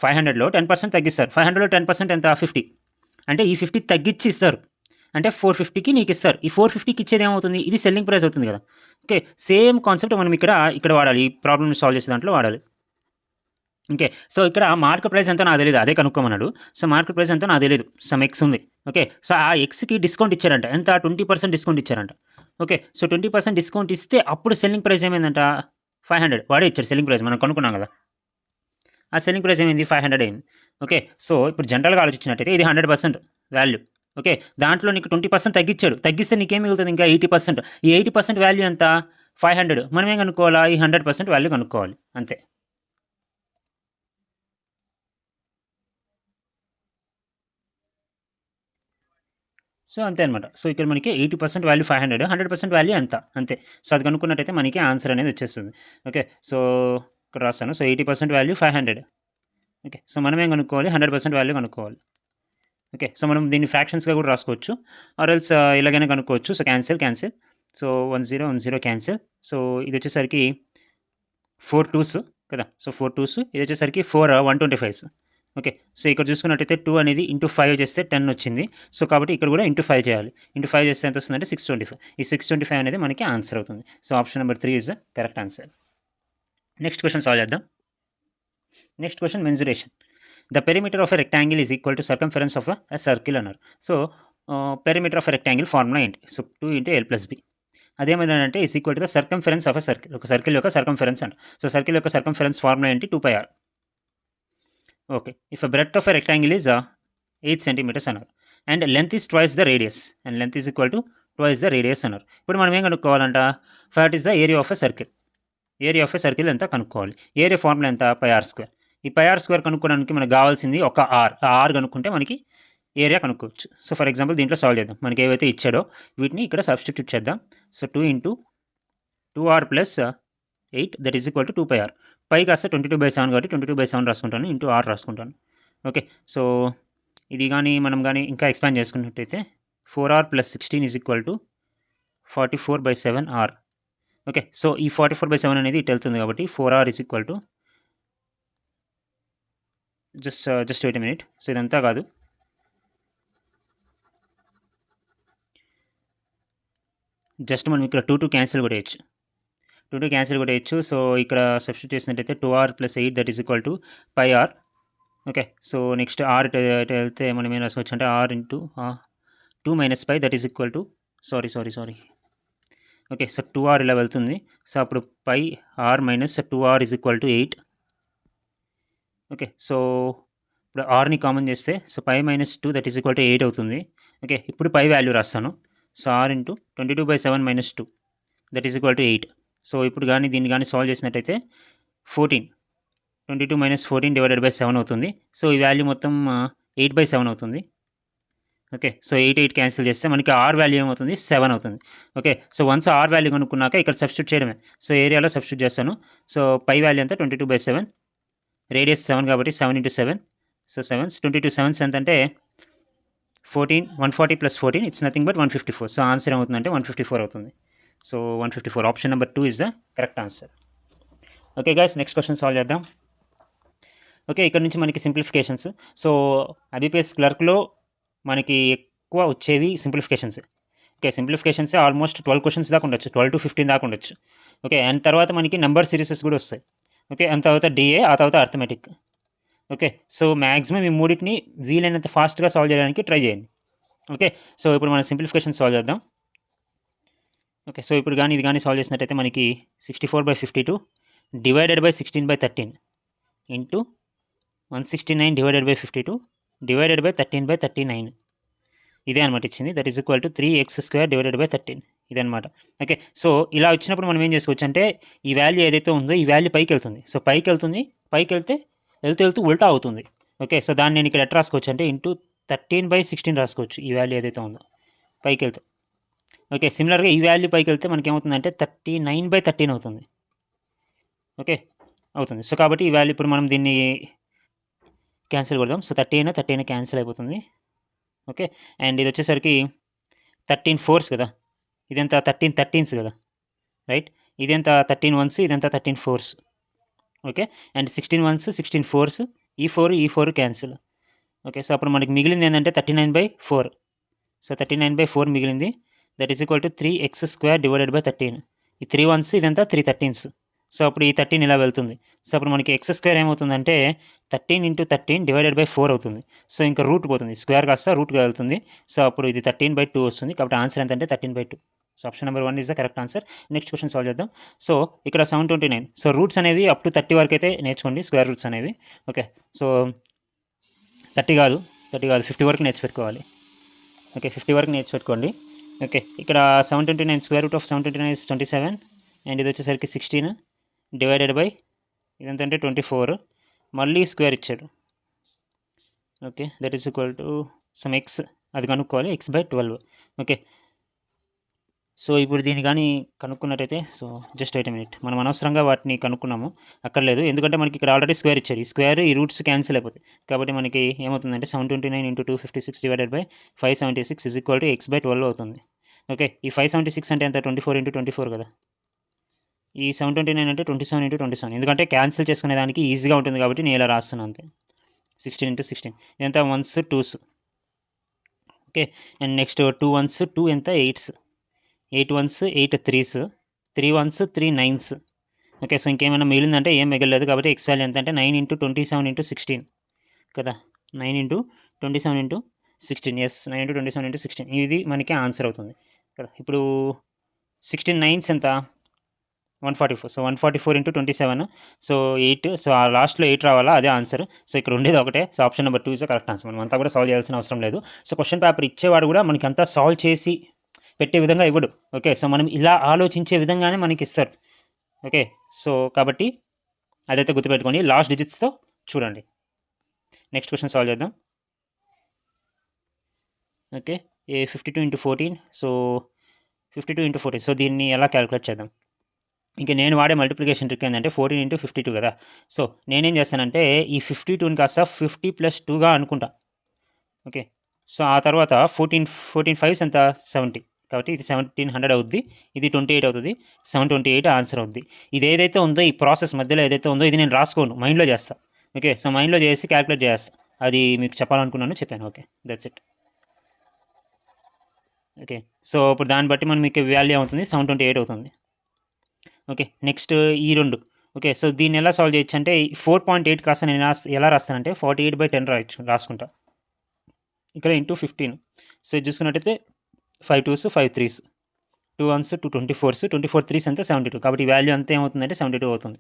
500లో 10% తగ్గిస్తారు. 500లో 10% ఎంత 50, అంటే ఈ 50 తగ్గించి ఇస్తారు, అంటే 450కి నీకు ఇస్తారు. ఈ 450కి ఇచ్చేది ఏమవుతుంది, ఇది సెల్లింగ్ ప్రైస్ అవుతుంది కదా. ఓకే, సేమ్ కాన్సెప్ట్ మనం ఇక్కడ వాడాలి, ఈ ప్రాబ్లమ్ సాల్వ్ చేసే దాంట్లో వాడాలి. ఓకే, సో ఇక్కడ మార్కెట్ ప్రైస్ ఎంతో నాకు తెలియదు, అదే కనుక్కోమన్నాడు. సో మార్కెట్ ప్రైస్ ఎంతో నాకు తెలియదు, సమ్ ఎక్స్ ఉంది. ఓకే, సో ఆ ఎక్స్కి డిస్కౌంట్ ఇచ్చారంట, ఎంత 20% డిస్కౌంట్ ఇచ్చారంట. ఓకే, సో 20% డిస్కౌంట్ ఇస్తే అప్పుడు సెల్లింగ్ ప్రైస్ ఏమైందంట 500. వాడే ఇచ్చాడు సెల్లింగ్ ప్రైస్, మనం కొనుక్కున్నాం కదా, ఆ సెల్లింగ్ ప్రైస్ ఏమైంది 500 అయింది. ఓకే, సో ఇప్పుడు జనరల్గా ఆలోచించినట్టయితే ఇది 100% వాల్యూ. ఓకే, దాంట్లో నీకు 20% తగ్గించాడు, తగ్గిస్తే నీకేం మిగులుతుంది ఇంకా 80%. ఈ 80% వాల్యూ ఎంత? 500. మనం ఏం కనుక్కోవాలా? ఈ 100% వాల్యూ కనుక్కోవాలి అంతే. సో అంతే అనమాట. సో ఇక్కడ మనకి 80% వాల్యూ 500, 100% వాల్యూ ఎంత అంతే. సో అది కనుక్కున్నట్టయితే మనకి ఆన్సర్ అనేది వచ్చేస్తుంది. ఓకే, సో ఇక్కడ రాస్తాను. So 80% value 500. ఓకే, సో మనం ఏం కనుక్కోవాలి? 100% వాల్యూ కనుక్కోవాలి. ఓకే, సో మనం దీన్ని ఫ్రాక్షన్స్గా కూడా రాసుకోవచ్చు, ఆర్ ఎల్స్ ఇలాగైనా కనుక్కోవచ్చు. So cancel. So 10 cancel. So ఇది వచ్చేసరికి 4 2s కదా. సో 4 2s, ఇది వచ్చేసరికి 4 125s. ఓకే, సో ఇక్కడ చూసుకున్నట్టయితే 2 అనేది ఇంటూ 5 చేస్తే 10 వచ్చింది. సో కాబట్టి ఇక్కడ కూడా ఇంటూ 5 చేయాలి. ఇంటూ 5 చేస్తే ఎంత వస్తుందంటే 625. ఈ 625 అనేది మనకి ఆన్సర్ అవుతుంది. So option number 3 is the correct answer. Next question solve చేద్దాం. Next question, mensuration. The perimeter of a rectangle is equal to circumference of a circle అన్నారు. So perimeter of a rectangle formula ఏంటి? So 2 × L+B. అదేమైందంటే is equal to the circumference of a circle. ఒక circle యొక్క circumference అంట. So circle యొక్క circumference formula ఏంటి? 2πr. Okay, if a breadth of a rectangle is 8 centimetres అన్నారు, and length is twice the radius, and length is equal to twice the radius అన్నారు. ఇప్పుడు మనం ఏం కనుక్కోవాలంట? What is the area of a circle. Area of a circle ఎంత కనుక్కోవాలి. Area formula ఎంత? πr². ఈ πr² కనుక్కోవడానికి మనకు కావాల్సింది ఒక ఆర్. ఆ ఆర్ కనుక్కుంటే మనకి ఏరియా కనుక్కోవచ్చు. సో ఫర్ ఎగ్జాంపుల్ దీంట్లో సాల్వ్ చేద్దాం. మనకి ఏవైతే ఇచ్చాడో వీటిని ఇక్కడ సబ్స్టిట్యూట్ చేద్దాం. So 2 × 2r + 8 that is equal to 2πr. పై కాస్త 22/7 కాబట్టి 22/7 రాసుకుంటాను, ఇంటూ ఆర్ రాసుకుంటాను. ఓకే, సో ఇది కానీ మనం కానీ ఇంకా ఎక్స్పాండ్ చేసుకున్నట్టయితే 4r + 16 is equal to 44/7r. Okay, so ఈ 44/7 అనేది ఇటు వెళ్తుంది కాబట్టి 4r is equal to just wait a minute. So ఇదంతా కాదు, జస్ట్ మనం ఇక్కడ 2 క్యాన్సిల్ కూడా వేయచ్చు. 2 క్యాన్సిల్ కూడా వేయచ్చు. సో ఇక్కడ సబ్స్టిట్యూట్ చేసినట్టయితే 2r + 8 that is equal to πr. Okay, so next r వెళ్తే మనం ఏం రాసుకోవచ్చు అంటే r × 2 - π that is equal to sorry. Okay, so 2r ఇలా వెళ్తుంది. సో అప్పుడు πr - 2r is equal to 8. Okay, so ఇప్పుడు ఆర్ని కామన్ చేస్తే so π - 2 that is equal to 8 అవుతుంది. ఓకే, ఇప్పుడు పై వాల్యూ రాస్తాను. So r × 22/7 - 2 that is equal to 8. So ఇప్పుడు కానీ దీన్ని కానీ సాల్వ్ చేసినట్టయితే 14, 22 - 14 / 7 అవుతుంది. సో ఈ వాల్యూ మొత్తం 8/7 అవుతుంది. ఓకే, సో 8 క్యాన్సిల్ చేస్తే మనకి ఆర్ వాల్యూ ఏమవుతుంది? 7 అవుతుంది. Okay, so once R value కనుక్కున్నాక ఇక్కడ సబ్స్టిట్యూట్ చేయడమే. సో ఏరియాలో సబ్స్టిట్యూట్ చేస్తాను. సో పై వాల్యూ ఎంత? 22/7, రేడియస్ 7 కాబట్టి 7 × 7. సో 7 22 7s ఎంత అంటే 14, 140 + 14 it's nothing but 154. So answer ఏమవుతుందంటే 154 అవుతుంది. So 154 option number 2 is the correct answer. Okay guys, next question solve చేద్దాం. ఓకే, ఇక్కడ నుంచి మనకి సింప్లిఫికేషన్స్. సో ఐబీపీఎస్ క్లర్క్లో మనకి ఎక్కువ వచ్చేవి simplifications. Okay, simplifications almost 12 questions దాకా ఉండొచ్చు, 12 to 15 దాకా ఉండొచ్చు. ఓకే, అండ్ తర్వాత మనకి నెంబర్ సిరీసెస్ కూడా వస్తాయి. ఓకే, అండ్ తర్వాత డిఏ, ఆ తర్వాత అర్థమెటిక్. ఓకే, సో మ్యాక్సిమం ఈ మూడింటిని వీలైనంత ఫాస్ట్గా సాల్వ్ చేయడానికి ట్రై చేయండి. ఓకే, సో ఇప్పుడు మనం సింప్లిఫికేషన్ సాల్వ్ చేద్దాం. ఓకే, సో ఇప్పుడు కానీ ఇది కానీ సాల్వ్ చేసినట్టయితే మనకి 64/52 divided by 16/13 into 169 divided by 52 divided by 13/39 ఇదే అనమాట ఇచ్చింది. That is equal to 3x² divided by 13 ఇదనమాట. ఓకే, సో ఇలా వచ్చినప్పుడు మనం ఏం చేసుకోవచ్చు అంటే ఈ వాల్యూ ఏదైతే ఉందో ఈ వాల్యూ పైకి వెళ్తుంది. సో పైకి వెళ్తే వెళ్తూ ఉల్టా అవుతుంది. ఓకే, సో దాన్ని నేను ఇక్కడ ఎట్లా రాసుకోవచ్చు అంటే ఇంటూ 13/16 రాసుకోవచ్చు ఈ వాల్యూ ఏదైతే ఉందో పైకి వెళ్తే. ఓకే, సిమిలర్గా ఈ వాల్యూ పైకి వెళ్తే మనకి ఏమవుతుందంటే 39/13 అవుతుంది. ఓకే, అవుతుంది. సో కాబట్టి ఈ వాల్యూ ఇప్పుడు మనం దీన్ని క్యాన్సిల్ కొడదాం. సో 13 క్యాన్సిల్ అయిపోతుంది. ఓకే, అండ్ ఇది వచ్చేసరికి 13 4s కదా, ఇదంతా 13 13s కదా, రైట్. ఇదెంత 13 1s, ఇదంతా 13 4s. Okay, and 16 1s 16 4s, ఈ 4 క్యాన్సిల్. ఓకే, సో అప్పుడు మనకి మిగిలింది ఏంటంటే 39/4. సో 39/4 మిగిలింది. That is equal to 3x² divided by 13. ఈ 3 1s ఇదంతా 3 13s. సో అప్పుడు ఈ 13 ఇలా వెళ్తుంది. సో అప్పుడు మనకి x² ఏమవుతుందంటే 13 × 13 డివైడెడ్ బై 4 అవుతుంది. సో ఇంకా రూట్ పోతుంది, స్క్వేర్ కాస్త రూట్గా వెళ్తుంది. సో అప్పుడు ఇది 13/2 వస్తుంది. కాబట్టి ఆన్సర్ ఎంతంటే 13/2. So option number 1 is the correct answer. Next question solve చేద్దాం. సో ఇక్కడ 729. సో రూట్స్ అనేవి అప్ టు 30 వరకు అయితే నేర్చుకోండి, స్క్వేర్ రూట్స్ అనేవి. ఓకే, సో 30 కాదు 50 వరకు నేర్చిపెట్టుకోవాలి. ఓకే, 50 వరకు నేర్చిపెట్టుకోండి. ఓకే, ఇక్కడ 729 square root of 729 is 27 and ఇది వచ్చేసరికి 16 డివైడెడ్ బై ఇదంతంటే 24 మళ్ళీ స్క్వేర్ ఇచ్చాడు. Okay, that is equal to some X, అది కనుక్కోవాలి, x/12. ఓకే, సో ఇప్పుడు దీన్ని కానీ కనుక్కున్నట్టయితే, సో జస్ట్ వెయిట్ ఎ మినిట్, మనం అనవసరంగా వాటిని కనుక్కున్నాము, అక్కర్లేదు, ఎందుకంటే మనకి ఇక్కడ ఆల్రెడీ స్క్వేర్ ఇచ్చారు, ఈ స్క్వేర్ ఈ రూట్స్ క్యాన్సిల్ అయిపోతాయి, కాబట్టి మనకి ఏమవుతుందంటే 729 × 256 divided by 576 is equal to x/12 అవుతుంది. ఓకే, ఈ 576 అంటే ఎంత, 24 × 24 కదా, ఈ 729 అంటే 27 × 27, ఎందుకంటే క్యాన్సిల్ చేసుకునే దానికి ఈజీగా ఉంటుంది కాబట్టి నేను ఇలా రాస్తున్నాను అంతే. 16 × 16 ఇదంతా 1s 2s. Okay, and next 2 1s 2 ఎంత 8s, 8 1s 8 3s, 3 1s 3 9s. Okay, so ఇంకేమైనా మిగిలిందంటే ఏం మిగలలేదు, కాబట్టి ఎక్స్ వాల్యూ ఎంత అంటే 9 × 27 × 16 కదా, 9 × 27 × 16, ఎస్ 9 × 27 × 16, ఇది మనకి ఆన్సర్ అవుతుంది కదా. ఇప్పుడు 16 9s ఎంత, 144, సో 144 × 27, సో 8, సో ఆ లాస్ట్లో 8 రావాలా, అదే ఆన్సర్. సో ఇక్కడ ఉండేది ఒకటే, so option number 2 is correct answer. మనం అంతా కూడా సాల్వ్ చేయాల్సిన అవసరం లేదు. సో క్వశ్చన్ పేపర్ ఇచ్చేవాడు కూడా మనకి అంతా సాల్వ్ చేసి పెట్టే విధంగా ఇవ్వడు. ఓకే, సో మనం ఇలా ఆలోచించే విధంగానే మనకి ఇస్తారు. ఓకే, సో కాబట్టి అదైతే గుర్తుపెట్టుకోండి, లాస్ట్ డిజిట్స్తో చూడండి. నెక్స్ట్ క్వశ్చన్ సాల్వ్ చేద్దాం. ఓకే, 52 × 14, సో 52 × 14, సో దీన్ని ఎలా క్యాలిక్యులేట్ చేద్దాం. ఇంకా నేను వాడే మల్టిప్లికేషన్ ట్రిక్ ఏంటంటే 14 × 52 కదా, సో నేనేం చేస్తానంటే ఈ 52ని కాస్త 50 + 2గా అనుకుంటా. ఓకే, సో ఆ తర్వాత 14 5s ఎంత 70, కాబట్టి ఇది 1700 అవుద్ది, ఇది 28 అవుతుంది, 728 ఆన్సర్ అవుద్ది. ఇది ఏదైతే ఉందో ఈ ప్రాసెస్ మధ్యలో ఏదైతే ఉందో ఇది నేను రాసుకోను, మైండ్లో చేస్తా. ఓకే, సో మైండ్లో చేసి క్యాలిక్యులేట్ చేస్తా, అది మీకు చెప్పాలనుకున్నాను, చెప్పాను. Okay, that's it. Okay, so ఇప్పుడు దాన్ని బట్టి మనం మీకు వాల్యూ అవుతుంది 728 అవుతుంది. ఓకే, నెక్స్ట్ ఈ రెండు. ఓకే, సో దీన్ని ఎలా సాల్వ్ చేయొచ్చు అంటే 4.8 కాస్త నేను ఎలా రాస్తానంటే 48/10 రాసుకుంటా ఇక్కడ ఇంటూ 15. సో ఇది చూసుకున్నట్టయితే 5 2s 5 3s, 2 1s 2 24s, 24 3s అంతే 72, కాబట్టి వాల్యూ అంతా ఏమవుతుందంటే 72 అవుతుంది.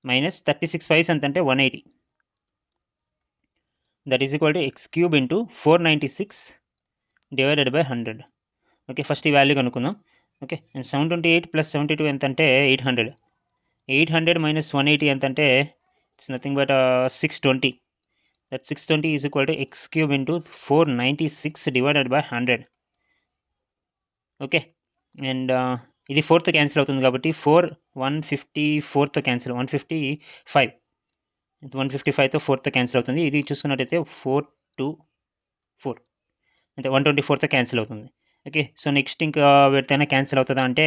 మైనస్ 36 5s ఎంత అంటే 180, that is equal to x³ × 496 divided by 100. Okay, first ఈ వాల్యూ కనుక్కుందాం. ఓకే, అండ్ 728 + 72 ఎంత అంటే 800, 800 - 180 ఎంత అంటే it's nothing but 620, that 620 is equal to x³ × 496 divided by 100. Okay, and ఇది 4తో క్యాన్సిల్ అవుతుంది కాబట్టి 4 154తో క్యాన్సిల్, 155, 155తో 4తో క్యాన్సిల్ అవుతుంది. ఇది చూసుకున్నట్టయితే 4 2 4 అంటే 124తో క్యాన్సిల్ అవుతుంది. ఓకే, సో నెక్స్ట్ ఇంకా వీటితోనే క్యాన్సిల్ అవుతుందా అంటే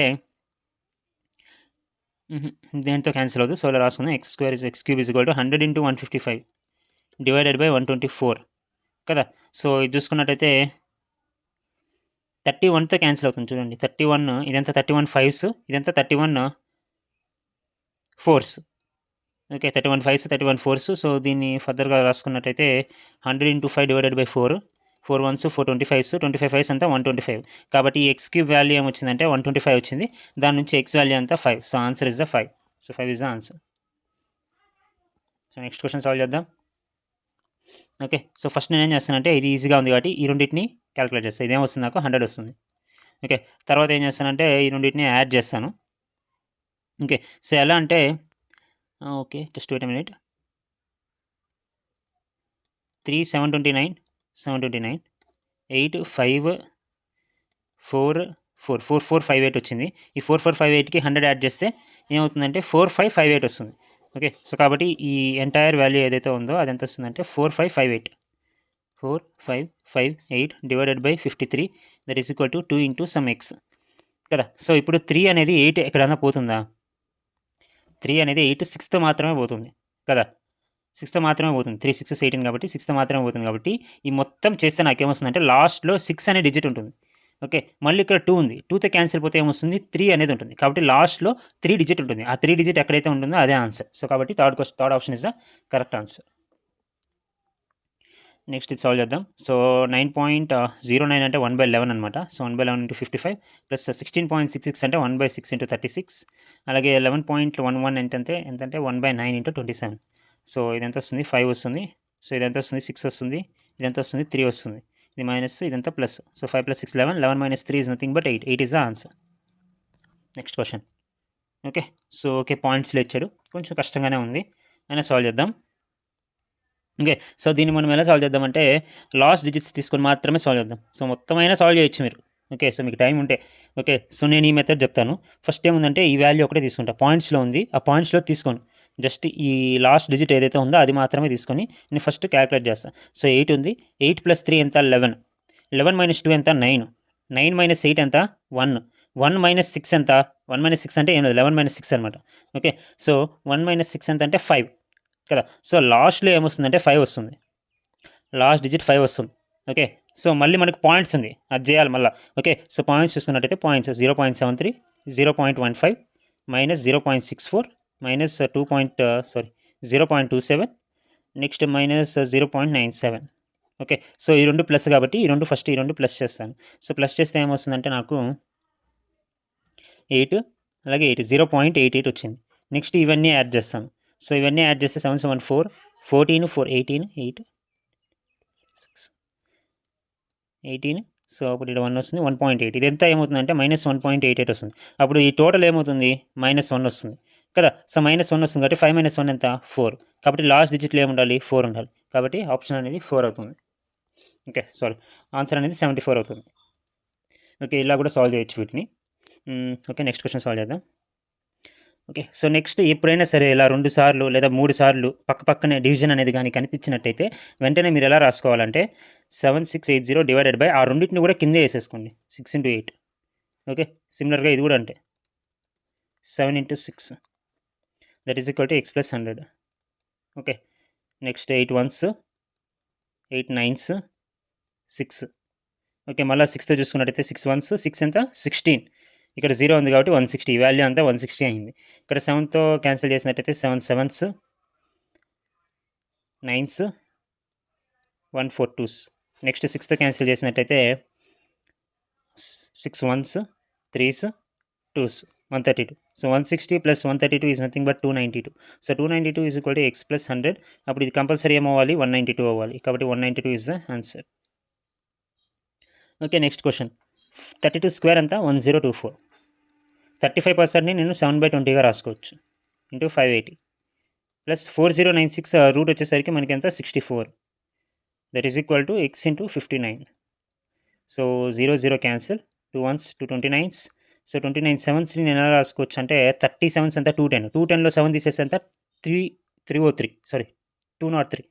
దేంతో క్యాన్సిల్ అవుతుంది, సో ఇలా రాసుకుందాం. x² = x³ = 100 × 155 డివైడెడ్ బై 124 కదా. సో ఇది చూసుకున్నట్టయితే 31తో క్యాన్సిల్ అవుతుంది చూడండి, 31 ఇదంతా 31 5s, ఇదంతా 31 4s. Okay, 31 5s 31 4s, so దీన్ని ఫర్దర్గా రాసుకున్నట్టయితే 100 × 5 divided by 4, 4 1s 4 25s, 25 5s అంతా 125, కాబట్టి ఈ x³ వాల్యూ ఏమొచ్చిందంటే 125 వచ్చింది, దాని నుంచి x వాల్యూ అంతా 5, so answer is the 5, so 5 is the answer. So next question solve చేద్దాం. ఓకే, సో ఫస్ట్ నేను ఏం చేస్తానంటే ఇది ఈజీగా ఉంది కాబట్టి ఈ రెండింటిని క్యాలిక్యులేట్ చేస్తాను, ఇదేం వస్తుంది నాకు 100 వస్తుంది. ఓకే, తర్వాత ఏం చేస్తానంటే ఈ రెండింటిని యాడ్ చేస్తాను. ఓకే, సో ఎలా అంటే okay just wait a minute, 3 729 729 8 5 4 4 4 4 58 వచ్చింది. ఈ 4 4 58కి 100 యాడ్ చేస్తే ఏమవుతుందంటే 4558 వస్తుంది. ఓకే, సో కాబట్టి ఈ ఎంటైర్ వాల్యూ ఏదైతే ఉందో అది ఎంత వస్తుందంటే 4558, 4558 divided by 53, that is equal to 2 × some x కదా. సో ఇప్పుడు 3 అనేది 8 ఎక్కడన్నా పోతుందా, 3 అనేది 8 6తో మాత్రమే పోతుంది కదా, 6తో మాత్రమే పోతుంది, 3 6 18 కాబట్టి 6తో మాత్రమే పోతుంది, కాబట్టి ఈ మొత్తం చేస్తే నాకేమొస్తుందంటే లాస్ట్లో 6 అనే డిజిట్ ఉంటుంది. ఓకే, మళ్ళీ ఇక్కడ 2 ఉంది, 2తో క్యాన్సిల్ పోతే ఏమొస్తుంది 3 అనేది ఉంటుంది, కాబట్టి లాస్ట్లో 3 డిజిట్ ఉంటుంది, ఆ 3 డిజిట్ ఎక్కడైతే ఉంటుందో అదే ఆన్సర్. సో కాబట్టి third option is the correct answer. Next ఇది సాల్వ్ చేద్దాం. సో 9.09 అంటే 1/11 అనమాట, సో 1/11 × 55 ప్లస్ 16.66 అంటే 1/6 × 36, అలాగే 11.11 ఎంతంటే 1/9 × 27, సో ఇది ఎంత వస్తుంది 5 వస్తుంది, సో ఇది ఎంత వస్తుంది 6 వస్తుంది, ఇది ఎంత వస్తుంది 3 వస్తుంది, ఇది మైనస్ ఇదంతా plus. So 5 + 6 11, 11 - 3 is nothing but 8. 8 is the answer. Next question. Okay, so okay పాయింట్స్లో ఇచ్చాడు, కొంచెం కష్టంగానే ఉంది, అయినా సాల్వ్ చేద్దాం. ఓకే, సో దీన్ని మనం ఎలా సాల్వ్ చేద్దామంటే లాస్ట్ డిజిట్స్ తీసుకొని మాత్రమే సాల్వ్ చేద్దాం. సో మొత్తం అయినా సాల్వ్ చేయొచ్చు మీరు. ఓకే, సో మీకు టైం ఉంటే. ఓకే, సో నేను ఈ మెథడ్ చెప్తాను. ఫస్ట్ ఏముందంటే ఈ వాల్యూ ఒకటే తీసుకుంటా, పాయింట్స్లో ఉంది, ఆ పాయింట్స్లో తీసుకోను. జస్ట్ ఈ లాస్ట్ డిజిట్ ఏదైతే ఉందో అది మాత్రమే తీసుకొని నేను ఫస్ట్ క్యాలిక్యులేట్ చేస్తాను. సో 8 ఉంది, 8 + 3 ఎంత 11, 11 - 2 ఎంత 9, 9 - 8 ఎంత 1, 1 - 6 ఎంత, 1 - 6 అంటే ఏం లేదు 11 - 6 అనమాట. ఓకే, సో 1 - 6 ఎంత అంటే 5 కదా. సో లాస్ట్లో ఏమొస్తుందంటే 5 వస్తుంది, లాస్ట్ డిజిట్ 5 వస్తుంది. ఓకే, సో మళ్ళీ మనకు పాయింట్స్ ఉంది, అది చేయాలి మళ్ళీ. ఓకే, సో పాయింట్స్ చూసుకున్నట్టయితే పాయింట్స్ 0.73, 0.15, -0.64, -0.27, నెక్స్ట్ -0.97. ఓకే, సో ఈ రెండు ప్లస్ కాబట్టి ఈ రెండు ఫస్ట్ ఈ రెండు ప్లస్ చేస్తాను. సో ప్లస్ చేస్తే ఏమొస్తుందంటే నాకు 8 అలాగే 8 0.88 వచ్చింది. నెక్స్ట్ ఇవన్నీ యాడ్ చేస్తాను. సో ఇవన్నీ యాడ్ చేస్తే 7 7 4 14 4 18 8 6 18. సో అప్పుడు ఇక్కడ 1 వస్తుంది, 1.8. ఇది ఎంత ఏమవుతుందంటే -1.88 వస్తుంది. అప్పుడు ఈ టోటల్ ఏమవుతుంది -1 వస్తుంది కదా. సో -1 వస్తుంది కాబట్టి 5 - 1 ఎంత 4. కాబట్టి లాస్ట్ డిజిట్లో ఏముండాలి 4 ఉండాలి. కాబట్టి ఆప్షన్ అనేది 4 అవుతుంది. ఓకే, సారీ, ఆన్సర్ అనేది 74 అవుతుంది. ఓకే, ఇలా కూడా సాల్వ్ చేయొచ్చు వీటిని. ఓకే, నెక్స్ట్ క్వశ్చన్ సాల్వ్ చేద్దాం. ఓకే, సో నెక్స్ట్ ఎప్పుడైనా సరే ఇలా 2 సార్లు లేదా 3 సార్లు పక్కనే డివిజన్ అనేది కానీ కనిపించినట్టయితే వెంటనే మీరు ఎలా రాసుకోవాలంటే 7680 డివైడెడ్ బై ఆ రెండింటిని కూడా కిందే వేసేసుకోండి 6 × 8. ఓకే, సిమిలర్గా ఇది కూడా అంటే 7 × 6 that is equal to x + 100. Okay, next 8 1s 8 9s 6. Okay, మళ్ళీ 6తో చూసుకున్నట్టయితే 6 1s 6 ఎంత 16. ఇక్కడ 0 ఉంది కాబట్టి 160, వాల్యూ అంతా 160 అయింది. ఇక్కడ 7తో క్యాన్సిల్ చేసినట్టయితే 7 7s 9s 1 4 2s. Next 6తో cancel చేసినట్టయితే 6 1s 3s 2s 132. So 160 + 132 is nothing but 292. So 292 is equal to x + 100. అప్పుడు ఇది కంపల్సరీ ఏమవ్వాలి 192 అవ్వాలి. కాబట్టి 192 is the answer. Okay, next question. 32² అంతా 1024. 35%ని నేను 7/20గా రాసుకోవచ్చు ఇంటూ 580 ప్లస్ 4096 రూట్ వచ్చేసరికి మనకి ఎంత 64. That is equal to x × 59. So 0 0 cancel, 2 1s 2 29s. So 29 7స్ని నేను ఎలా రాసుకోవచ్చు అంటే 37s అంతా 210. 210లో 7 తీసేస్తే అంతా 303 సారీ 203.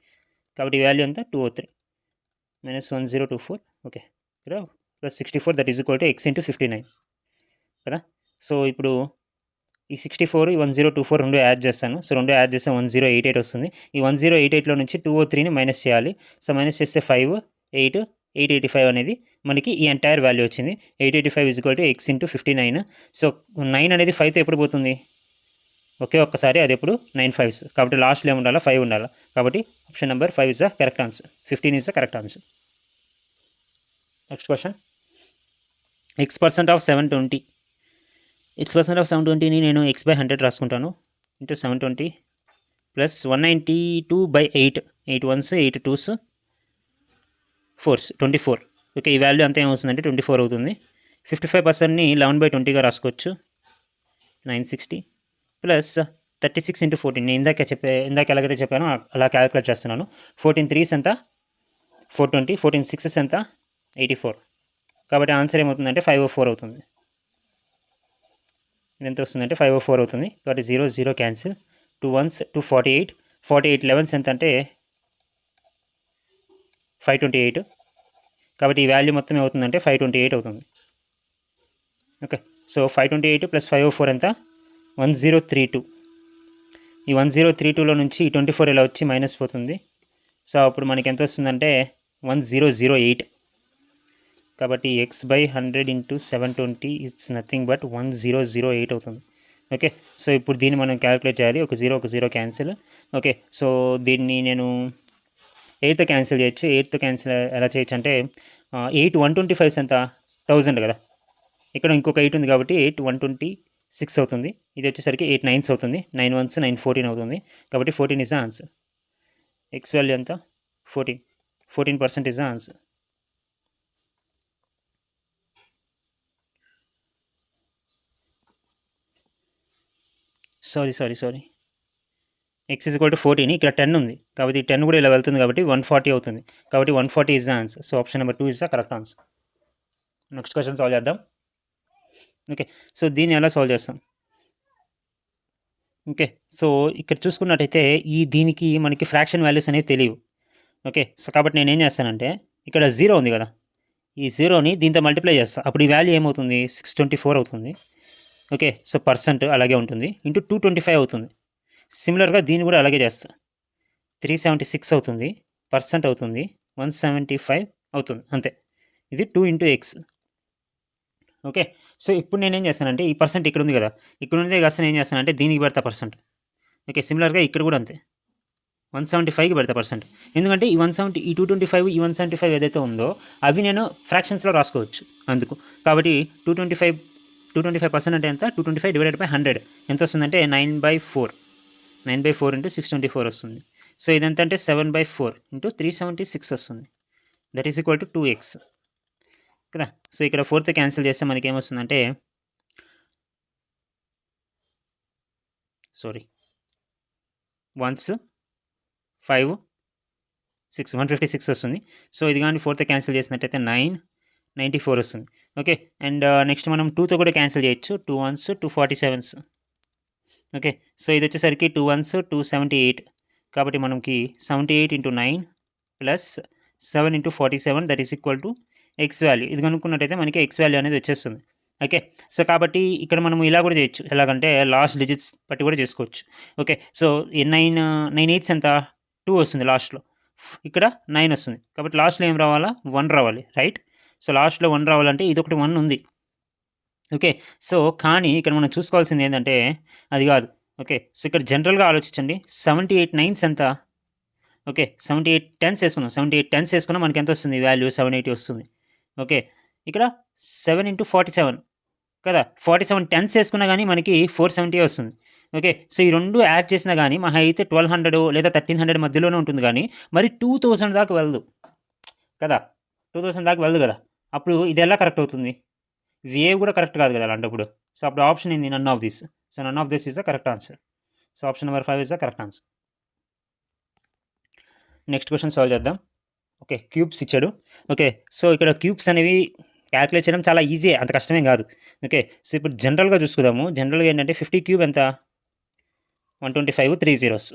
కాబట్టి వాల్యూ అంతా 203 -1024. ఓకే, ఇక్కడ plus 64 that is equal to x × 59 కదా. సో ఇప్పుడు ఈ 64 ఈ 1024 రెండు యాడ్ చేస్తాను. సో రెండు యాడ్ చేస్తే 1088 వస్తుంది. ఈ 1088లో నుంచి 203ని మైనస్ చేయాలి. సో మైనస్ చేస్తే 5 8 885 అనేది మనకి ఈ ఎంటైర్ వాల్యూ వచ్చింది. 885 is equal to x × 59. So 9 అనేది 5తో ఎప్పుడు పోతుంది ఒకే ఒక్కసారి, అది ఎప్పుడు 9 5s. కాబట్టి లాస్ట్లో ఏమి ఉండాలి 5 ఉండాలి. కాబట్టి option number 5 is the correct answer. 15 is the correct answer. Next question. x% of 720. x% of 720ని నేను x/100 రాసుకుంటాను into 720 plus 192/8. 8 1s 8 2s 4s 24. ఓకే, ఈ వాల్యూ అంతా ఏమవుతుందంటే 24 అవుతుంది. 55%ని 11/20గా రాసుకోవచ్చు 960 ప్లస్ 36 × 14. నేను ఇందాక ఎలాగైతే చెప్పానో అలా క్యాలిక్యులేట్ చేస్తున్నాను. 14 3s ఎంత 420, 14 6s ఎంత 84. కాబట్టి ఆన్సర్ ఏమవుతుందంటే 504 అవుతుంది. ఇది ఎంత వస్తుందంటే 504 అవుతుంది. కాబట్టి 0 0 క్యాన్సిల్, 2 1s 2 48, 48 11s ఎంత అంటే 528. కాబట్టి ఈ వాల్యూ మొత్తం ఏమవుతుందంటే 528 అవుతుంది. ఓకే, సో 528 ప్లస్ 504 ఎంత 1032. ఈ 1032లో నుంచి 24 ఇలా వచ్చి మైనస్ పోతుంది. సో అప్పుడు మనకి ఎంత వస్తుందంటే 1008. కాబట్టి x/100 × 720 ఇట్స్ నథింగ్ బట్ 1008 అవుతుంది. ఓకే, సో ఇప్పుడు దీన్ని మనం క్యాలిక్యులేట్ చేయాలి. ఒక 0 క్యాన్సిల్. ఓకే, సో దీన్ని నేను 8తో క్యాన్సిల్ చేయొచ్చు. 8తో క్యాన్సిల్ ఎలా చేయొచ్చు అంటే 8 125 ఎంత 1000 కదా. ఇక్కడ ఇంకొక 8 ఉంది కాబట్టి 8 126 అవుతుంది. ఇది వచ్చేసరికి 8 9s అవుతుంది. 9 1s 9 14 అవుతుంది. కాబట్టి 14 is the answer. x value ఎంత 14% is the answer. Sorry x is equal to 14, ఇక్కడ 10 ఉంది కాబట్టి 10 కూడా ఇలా వెళ్తుంది కాబట్టి 140 అవుతుంది. కాబట్టి 140 is the answer. So option number 2 is the correct answer. Next question solve చేద్దాం. ఓకే, సో దీన్ని ఎలా సాల్వ్ చేస్తాం? ఓకే, సో ఇక్కడ చూసుకున్నట్టయితే దీనికి మనకి ఫ్రాక్షన్ వాల్యూస్ అనేవి తెలియవు. ఓకే, సో కాబట్టి నేను ఏం చేస్తానంటే ఇక్కడ 0 ఉంది కదా, ఈ 0ని దీంతో మల్టిప్లై చేస్తాను. అప్పుడు ఈ వాల్యూ ఏమవుతుంది? 624 అవుతుంది. ఓకే, సో పర్సెంట్ అలాగే ఉంటుంది ఇంటూ 225 అవుతుంది. సిమిలర్గా దీన్ని కూడా అలాగే చేస్తా. 376 అవుతుంది, పర్సెంట్ అవుతుంది, 175 అవుతుంది, అంతే. ఇది 2 ఇంటూ x. ఓకే, సో ఇప్పుడు నేనేం చేస్తానంటే ఈ పర్సెంట్ ఇక్కడ ఉంది కదా, ఇక్కడ ఉండే కాస్త నేను ఏం చేస్తానంటే దీనికి పెడతా పర్సెంట్. ఓకే, సిమిలర్గా ఇక్కడ కూడా అంతే, 175కి పెడతా పర్సెంట్. ఎందుకంటే ఈ 170, ఈ 225, ఈ 175 ఏదైతే ఉందో అవి నేను ఫ్రాక్షన్స్లో రాసుకోవచ్చు అందుకు. కాబట్టి 225% అంటే ఎంత? 225 డివైడెడ్ బై 100 ఎంత వస్తుందంటే 9/4 ఇంటూ 624 వస్తుంది. సో ఇదంతా అంటే 7/4 ఇంటూ 376 వస్తుంది. That is equal to 2x కదా. సో ఇక్కడ 4th క్యాన్సిల్ చేస్తే మనకి ఏమొస్తుందంటే 1s 5 6 156 వస్తుంది. సో ఇది కానీ 4th క్యాన్సిల్ చేసినట్టయితే 994 వస్తుంది. ఓకే, అండ్ నెక్స్ట్ మనం 2తో కూడా క్యాన్సిల్ చేయొచ్చు. 2 1s 2 47s. ఓకే, సో ఇది వచ్చేసరికి 2 1s 278. కాబట్టి మనకి 78 into 9 plus 7 into 47 that is equal to X value. ఇది కనుక్కున్నట్టయితే మనకి ఎక్స్ వాల్యూ అనేది వచ్చేస్తుంది. ఓకే, సో కాబట్టి ఇక్కడ మనం ఇలా కూడా చేయొచ్చు. ఎలాగంటే లాస్ట్ డిజిట్స్ బట్టి కూడా చేసుకోవచ్చు. ఓకే, సో 9 8s ఎంత? 2 వస్తుంది లాస్ట్లో, ఇక్కడ 9 వస్తుంది. కాబట్టి లాస్ట్లో ఏం రావాలా? 1 రావాలి, రైట్. సో లాస్ట్లో 1 రావాలంటే ఇది ఒకటి 1 ఉంది. ఓకే, సో కానీ ఇక్కడ మనం చూసుకోవాల్సింది ఏంటంటే అది కాదు. ఓకే, సో ఇక్కడ జనరల్గా ఆలోచించండి. 78 9s ఎంత? ఓకే, 78 10s వేసుకున్నాం. 78 10s వేసుకున్నాం, మనకి ఎంత వస్తుంది? వాల్యూ 780 వస్తుంది. ఓకే, ఇక్కడ 7 ఇంటూ 47 కదా, 47 10s వేసుకున్నా కానీ మనకి 470 వస్తుంది. ఓకే, సో ఈ రెండు యాడ్ చేసినా కానీ మహా అయితే 1200 లేదా 1300 మధ్యలోనే ఉంటుంది, కానీ మరి 2000 దాకా వెళ్ళదు కదా. 2000 దాకా వెళ్ళదు కదా. అప్పుడు ఇది ఎలా కరెక్ట్ అవుతుంది? వేవ్ కూడా కరెక్ట్ కాదు కదా అలాంటప్పుడు. సో అప్పుడు ఆప్షన్ ఏంది? None of this. So none of this is the correct answer. So option number 5 is the correct answer. Next question solve చేద్దాం. ఓకే, క్యూబ్స్ ఇచ్చాడు. ఓకే, సో ఇక్కడ క్యూబ్స్ అనేవి క్యాలిక్యులేట్ చేయడం చాలా ఈజీ, అంత కష్టమేం కాదు. ఓకే, సో ఇప్పుడు జనరల్గా చూసుకుందాము. జనరల్గా ఏంటంటే 50 క్యూబ్ ఎంత? 125 3 zeros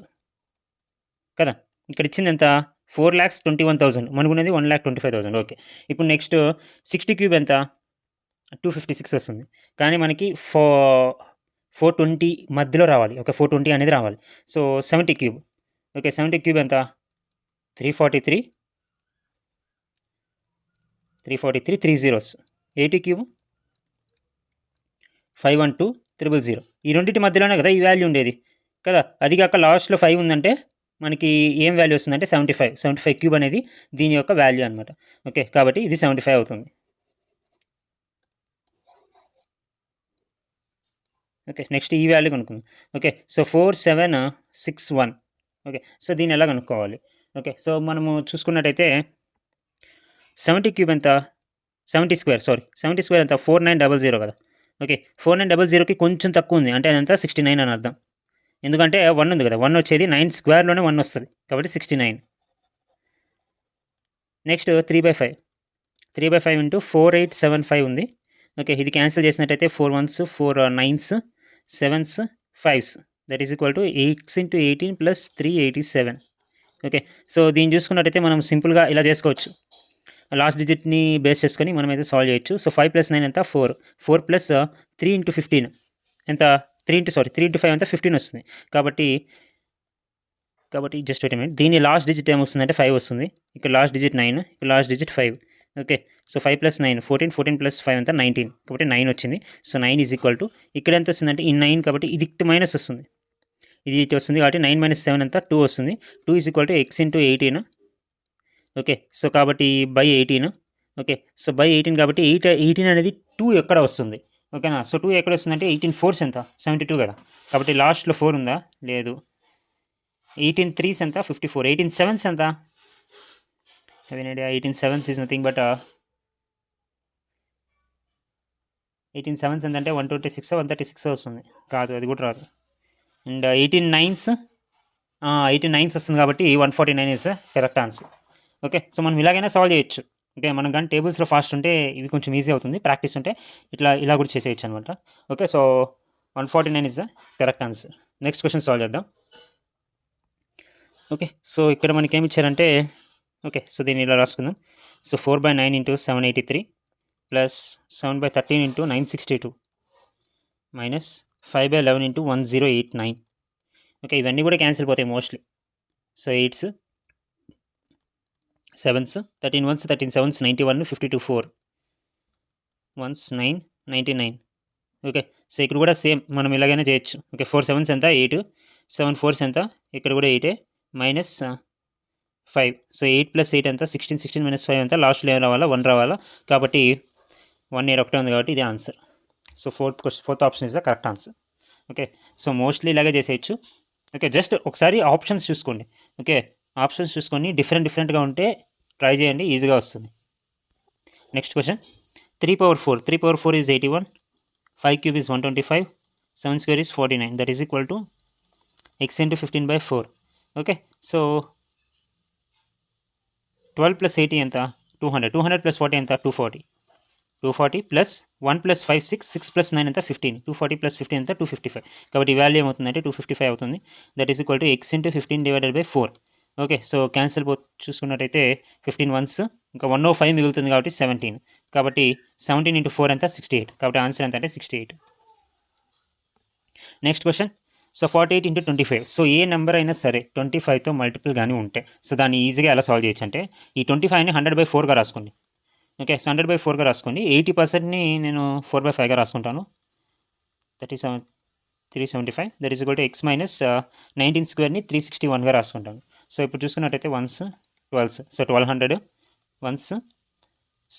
కదా. ఇక్కడ ఇచ్చింది ఎంత? 4,21,000, మనకున్నది 1,25,000. ఓకే, ఇప్పుడు నెక్స్ట్ 60 క్యూబ్ ఎంత? 256 వస్తుంది, కానీ మనకి 420 మధ్యలో రావాలి. ఓకే, 420 అనేది రావాలి. So 70 cube. ఓకే, 70 క్యూబ్ ఎంత? 343 3 zeros. 80 క్యూబ్ 512,000. ఈ రెండింటి మధ్యలోనే కదా ఈ వాల్యూ ఉండేది కదా. అది కాక లాస్ట్లో 5 ఉందంటే మనకి ఏం వాల్యూ వస్తుందంటే 75 క్యూబ్ అనేది దీని యొక్క వాల్యూ అనమాట. ఓకే, కాబట్టి ఇది 75 అవుతుంది. ఓకే, నెక్స్ట్ ఈ వాల్యూ కనుక్కుందాం. Okay, so 4761. ఓకే, సో దీన్ని ఎలా కనుక్కోవాలి? ఓకే, సో మనము చూసుకున్నట్టయితే 70 క్యూబ్ ఎంత? 70 స్క్వేర్ ఎంత? 4900 కదా. ఓకే, 4900కి కొంచెం తక్కువ ఉంది, అంటే అదంతా 69 అని అర్థం. ఎందుకంటే 1 ఉంది కదా, 1 వచ్చేది 9 స్క్వేర్లోనే 1 వస్తుంది, కాబట్టి 69. నెక్స్ట్ 3/5 ఇంటూ 4875 ఉంది. ఓకే, ఇది క్యాన్సిల్ చేసినట్టయితే 4 1s 4 9s 7s 5s that is equal to 8 into 18 plus 387. Okay, so దీన్ని చూసుకున్నట్టయితే మనం సింపుల్గా ఇలా చేసుకోవచ్చు. లాస్ట్ డిజిట్ని బేస్ చేసుకొని మనం అయితే సాల్వ్ చేయొచ్చు. సో 5 + 9 ఎంత? 4 ప్లస్ 3 ఇంటూ 15 ఎంత? 3 ఇంటూ 5 ఎంత? 15 వస్తుంది. కాబట్టి జస్ట్ వెయిట్ ఎ మినిట్, దీని లాస్ట్ డిజిట్ ఏమొస్తుందంటే 5 వస్తుంది. ఇక్కడ లాస్ట్ డిజిట్ 9, ఇక్కడ last digit 5. Okay, so 5 + 9 14 plus 5 ఎంత? 19, కాబట్టి 9 వచ్చింది. సో 9 ఈజ్ ఈక్వల్ టు ఇక్కడ ఎంత వస్తుందంటే ఈ 9, కాబట్టి ఇది ఇటు మైనస్ వస్తుంది, ఇది ఇటు వస్తుంది, కాబట్టి 9 - 7 ఎంత? 2 వస్తుంది. 2 is equal to x into 18. Okay, so కాబట్టి బై 18. ఓకే, సో బై 18 కాబట్టి 18 అనేది 2 ఎక్కడ వస్తుంది? ఓకేనా. సో 2 ఎక్కడ వస్తుందంటే 18 4s ఎంత? 72 కదా. కాబట్టి లాస్ట్లో 4 ఉందా? లేదు. 18 3s ఎంత? 54. 18 7s ఎంత? Have an idea? 18 sevens is nothing but 18 sevens ఎంతంటే 126 136 వస్తుంది. కాదు, అది కూడా రాదు. అండ్ 18 nines 18 nines వస్తుంది కాబట్టి 149 is correct answer. Okay, so మనం ఇలాగైనా సాల్వ్ చేయొచ్చు. ఓకే, మనం కానీ టేబుల్స్లో ఫాస్ట్ ఉంటే ఇవి కొంచెం ఈజీ అవుతుంది, ప్రాక్టీస్ ఉంటే ఇలా కూడా చేసేయచ్చు అనమాట. Okay, so 149 is the correct answer. Next question solve చేద్దాం. ఓకే, సో ఇక్కడ మనకి ఏమి ఇచ్చారంటే, ఓకే, సో దీన్ని ఇలా రాసుకుందాం. So 4/9 into 783 plus 7/13 into 962 minus 5/11 into 1089. Okay, ఇవన్నీ కూడా క్యాన్సిల్ పోతాయి mostly. So 8s 7s 13 1s 13 7s 91 52 4 1s 9 99. Okay, so ఇక్కడ కూడా సేమ్ మనం ఇలాగైనా చేయొచ్చు. ఓకే, 4 7s ఎంత 8, 7 4s ఎంత, ఇక్కడ కూడా 8 మైనస్ 5. సో 8 + 8 ఎంత 16, 16 - 5 ఎంత, లాస్ట్లో ఏం రావాలా 1 రావాలా, కాబట్టి 1 ఇక్కడ ఒకటే ఉంది కాబట్టి ఇది answer. So fourth option is the correct answer. Okay, so mostly ఇలాగే చేసేయచ్చు. ఓకే, జస్ట్ ఒకసారి ఆప్షన్స్ చూసుకోండి. ఓకే, ఆప్షన్స్ చూసుకొని డిఫరెంట్గా ఉంటే ట్రై చేయండి, ఈజీగా వస్తుంది. Next question, 3/4 is 81, 5³ is 125, 7² is 49, that is equal to x into 15/4. Okay, so 12 + 80 ఎంత 200, 200 + 40 ఎంత 240, 240 ప్లస్ 1 + 5 6, 6 + 9 ఎంత 15, 240 + 15 ఎంత 255. కాబట్టి వాల్యూ ఏమవుతుందంటే 255 అవుతుంది. That is equal to x into 15/4. Okay, so cancel చూసుకున్నట్టయితే 15 ones, ఇంకా 105 మిగులుతుంది కాబట్టి 17. కాబట్టి 17 × 4 ఎంత 68. కాబట్టి ఆన్సర్ ఎంత అంటే 68. Next question, so 48 × 25. సో ఏ నెంబర్ అయినా సరే 25తో మల్టిపుల్ కానీ ఉంటే సో దాన్ని ఈజీగా ఎలా సాల్వ్ చేయొచ్చు అంటే, ఈ 25ని 100/4గా రాసుకోండి. ఓకే, సో 100/4గా రాసుకోండి. 80%ని నేను 4/5గా రాసుకుంటాను. 375. That is equal to x minus 19² 361గా రాసుకుంటాను. సో ఇప్పుడు చూసుకున్నట్టయితే 1s 12s, so 1200, 1s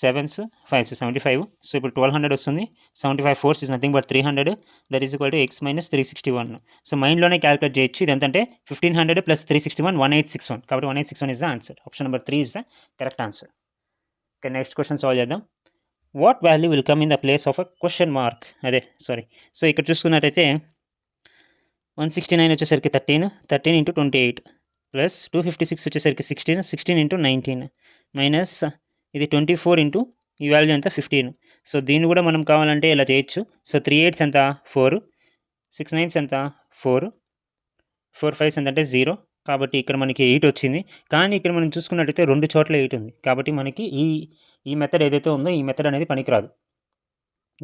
7s 5s 75. So ఇప్పుడు 1200 వస్తుంది. 75 4s is nothing but 300. That is equal to x minus 361. So మైండ్లోనే క్యాలిక్యులేట్ చేయొచ్చు. ఇది ఎంతంటే 1500 + 361 1861. కాబట్టి 1861 is the answer. Option number 3 is the correct answer. Okay, next question solve చేద్దాం. What value will come in the place of a question mark? So ఇక్కడ చూసుకున్నట్టయితే 169 వచ్చేసరికి 13 × 28 plus 256 వచ్చేసరికి 16 × 19 మైనస్ ఇది 24 ఇంటూ ఈ వాల్యూ ఎంత 15. సో దీన్ని కూడా మనం కావాలంటే ఇలా చేయొచ్చు. సో 3 8s ఎంత 4, 6 9s ఎంత 4, 4 5s ఎంత అంటే 0. కాబట్టి ఇక్కడ మనకి 8 వచ్చింది. కానీ ఇక్కడ మనం చూసుకున్నట్టయితే 2 చోట్ల 8 ఉంది. కాబట్టి మనకి ఈ మెథడ్ ఏదైతే ఉందో ఈ మెథడ్ అనేది పనికిరాదు.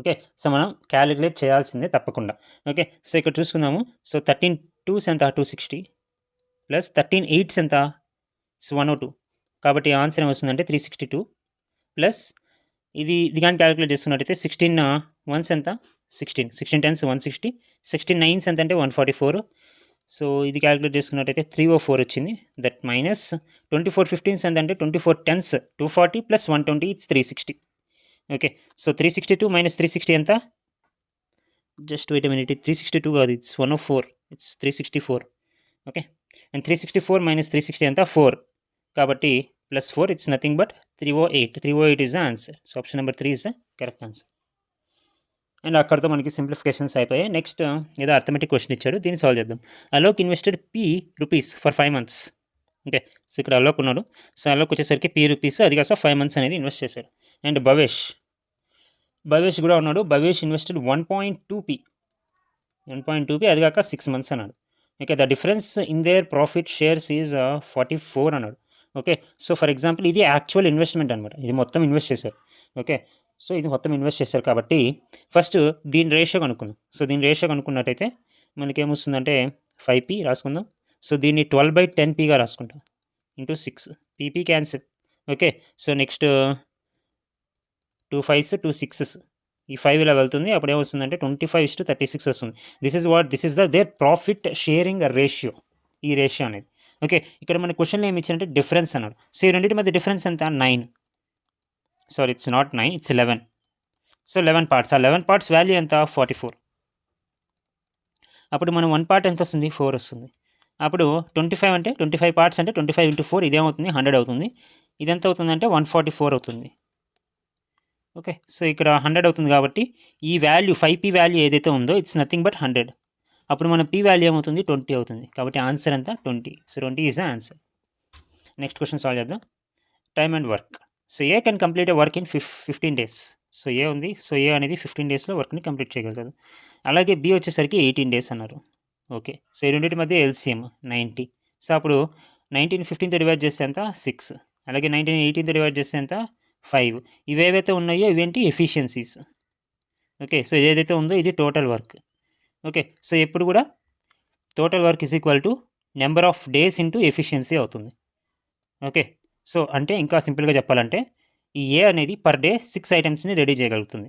ఓకే, సో మనం క్యాలిక్యులేట్ చేయాల్సిందే తప్పకుండా. ఓకే, సో ఇక్కడ చూసుకుందాము. సో 13 2s ఎంత 260 ప్లస్ 13 8s ఎంత 102. కాబట్టి ఆన్సర్ ఏమొస్తుందంటే 362 ప్లస్ ఇది కానీ క్యాలిక్యులేట్ చేసుకున్నట్టయితే 16 1s ఎంత 16, 16 10s 160, 16 9s ఎంత అంటే 144. సో ఇది క్యాలిక్యులేట్ చేసుకున్నట్టయితే 304 వచ్చింది. దట్ మైనస్ 24 15s ఎంత అంటే 24 10s 240 plus 120 it's 360. Okay, so 362 minus 360 ఎంత, జస్ట్ వెయిట్ ఎ మినిట్, 362 కాదు, it's 104, it's 364. Okay, and 364 minus 360 ఎంత 4. కాబట్టి plus 4 it's nothing but 308 is the answer. So option number 3 is the correct answer. And అక్కడితో మనకి simplifications అయిపోయాయి. Next ఏదో arithmetic question ఇచ్చాడు, దీన్ని సాల్వ్ చేద్దాం. Alok invested P for 5 months. Okay, so ఇక్కడ అలోక్ ఉన్నాడు. సో అలోక్ వచ్చేసరికి P అది కాస్త 5 months అనేది ఇన్వెస్ట్ చేశాడు. అండ్ భవేష్ కూడా ఉన్నాడు. భవేష్ ఇన్వెస్టెడ్ 1.2p, అది కాక 6 months అన్నాడు. Okay, the difference in there profit shares is 44 అన్నాడు. ఓకే, సో ఫర్ ఎగ్జాంపుల్ ఇది యాక్చువల్ ఇన్వెస్ట్మెంట్ అనమాట. ఇది మొత్తం ఇన్వెస్ట్ చేశారు. ఓకే, సో ఇది మొత్తం ఇన్వెస్ట్ చేశారు కాబట్టి ఫస్ట్ దీని రేషియో కనుక్కుందాం. సో దీని రేషియో కనుక్కున్నట్టయితే మనకేమొస్తుందంటే 5p రాసుకుందాం. సో దీన్ని 12/10pగా రాసుకుంటాం into 6, PP cancel. Okay, so next 2 5s 2 6s, ఈ 5 ఇలా వెళ్తుంది. అప్పుడు ఏమొస్తుందంటే 25:36 వస్తుంది. This is their profit sharing ratio, ఈ రేషియో అనేది. ఓకే, ఇక్కడ మన క్వశ్చన్లో ఏమి ఇచ్చారంటే డిఫరెన్స్ అన్నాడు. సో ఈ రెండింటి మధ్య డిఫరెన్స్ ఎంత 9. Sorry, it's not 9, it's 11. So 11 parts, ఆ 11 parts వాల్యూ ఎంత 44. అప్పుడు మనం 1 part ఎంత వస్తుంది 4 వస్తుంది. అప్పుడు 25 అంటే 25 పార్ట్స్ అంటే 25 × 4 ఇదేమవుతుంది 100 అవుతుంది. ఇదెంత అవుతుందంటే 144 అవుతుంది. ఓకే, సో ఇక్కడ 100 అవుతుంది కాబట్టి ఈ వాల్యూ 5p వాల్యూ ఏదైతే ఉందో ఇట్స్ నథింగ్ బట్ 100. అప్పుడు మన p వాల్యూ ఏమవుతుంది 20 అవుతుంది. కాబట్టి ఆన్సర్ ఎంత 20. So 20 is the answer. Next question solve చేద్దాం. Time and work. So A can complete a work in 15 days. So A ఉంది, సో ఏ అనేది 15 డేస్లో వర్క్ని కంప్లీట్ చేయగలుగుతుంది. అలాగే బి వచ్చేసరికి 18 డేస్ అన్నారు. ఓకే, సో ఈ రెండింటి మధ్య ఎల్సిఎం 90. సో అప్పుడు 19 15తో డివైడ్ చేస్తే ఎంత 6. అలాగే 19 18తో డివైడ్ చేస్తే ఎంత 5. ఇవేవైతే ఉన్నాయో ఇవేంటి ఎఫిషియన్సీస్. ఓకే, సో ఏదైతే ఉందో ఇది టోటల్ వర్క్. ఓకే, సో ఎప్పుడు కూడా total work is equal to number of days into efficiency అవుతుంది. ఓకే, సో అంటే ఇంకా సింపుల్గా చెప్పాలంటే ఈ ఏ అనేది పర్ డే 6 ఐటమ్స్ని రెడీ చేయగలుగుతుంది.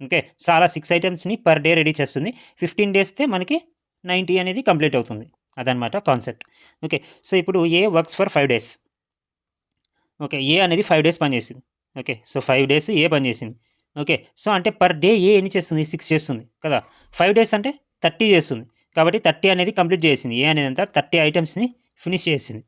ఓకే, సో అలా 6 ఐటమ్స్ని పర్ డే రెడీ చేస్తుంది. 15 డేస్తే మనకి 90 అనేది కంప్లీట్ అవుతుంది. అదనమాట కాన్సెప్ట్. ఓకే, సో ఇప్పుడు ఏ వర్క్స్ ఫర్ 5 డేస్. ఓకే, ఏ అనేది 5 డేస్ పనిచేసింది. ఓకే, సో 5 డేస్ ఏ పనిచేసింది. ఓకే, సో అంటే పర్ డే ఏ ఎన్ని చేస్తుంది 6 చేస్తుంది కదా. 5 డేస్ అంటే 30 చేస్తుంది. కాబట్టి 30 అనేది కంప్లీట్ చేసింది. ఏ అనేది అంతా 30 ఐటమ్స్ని ఫినిష్ చేసింది.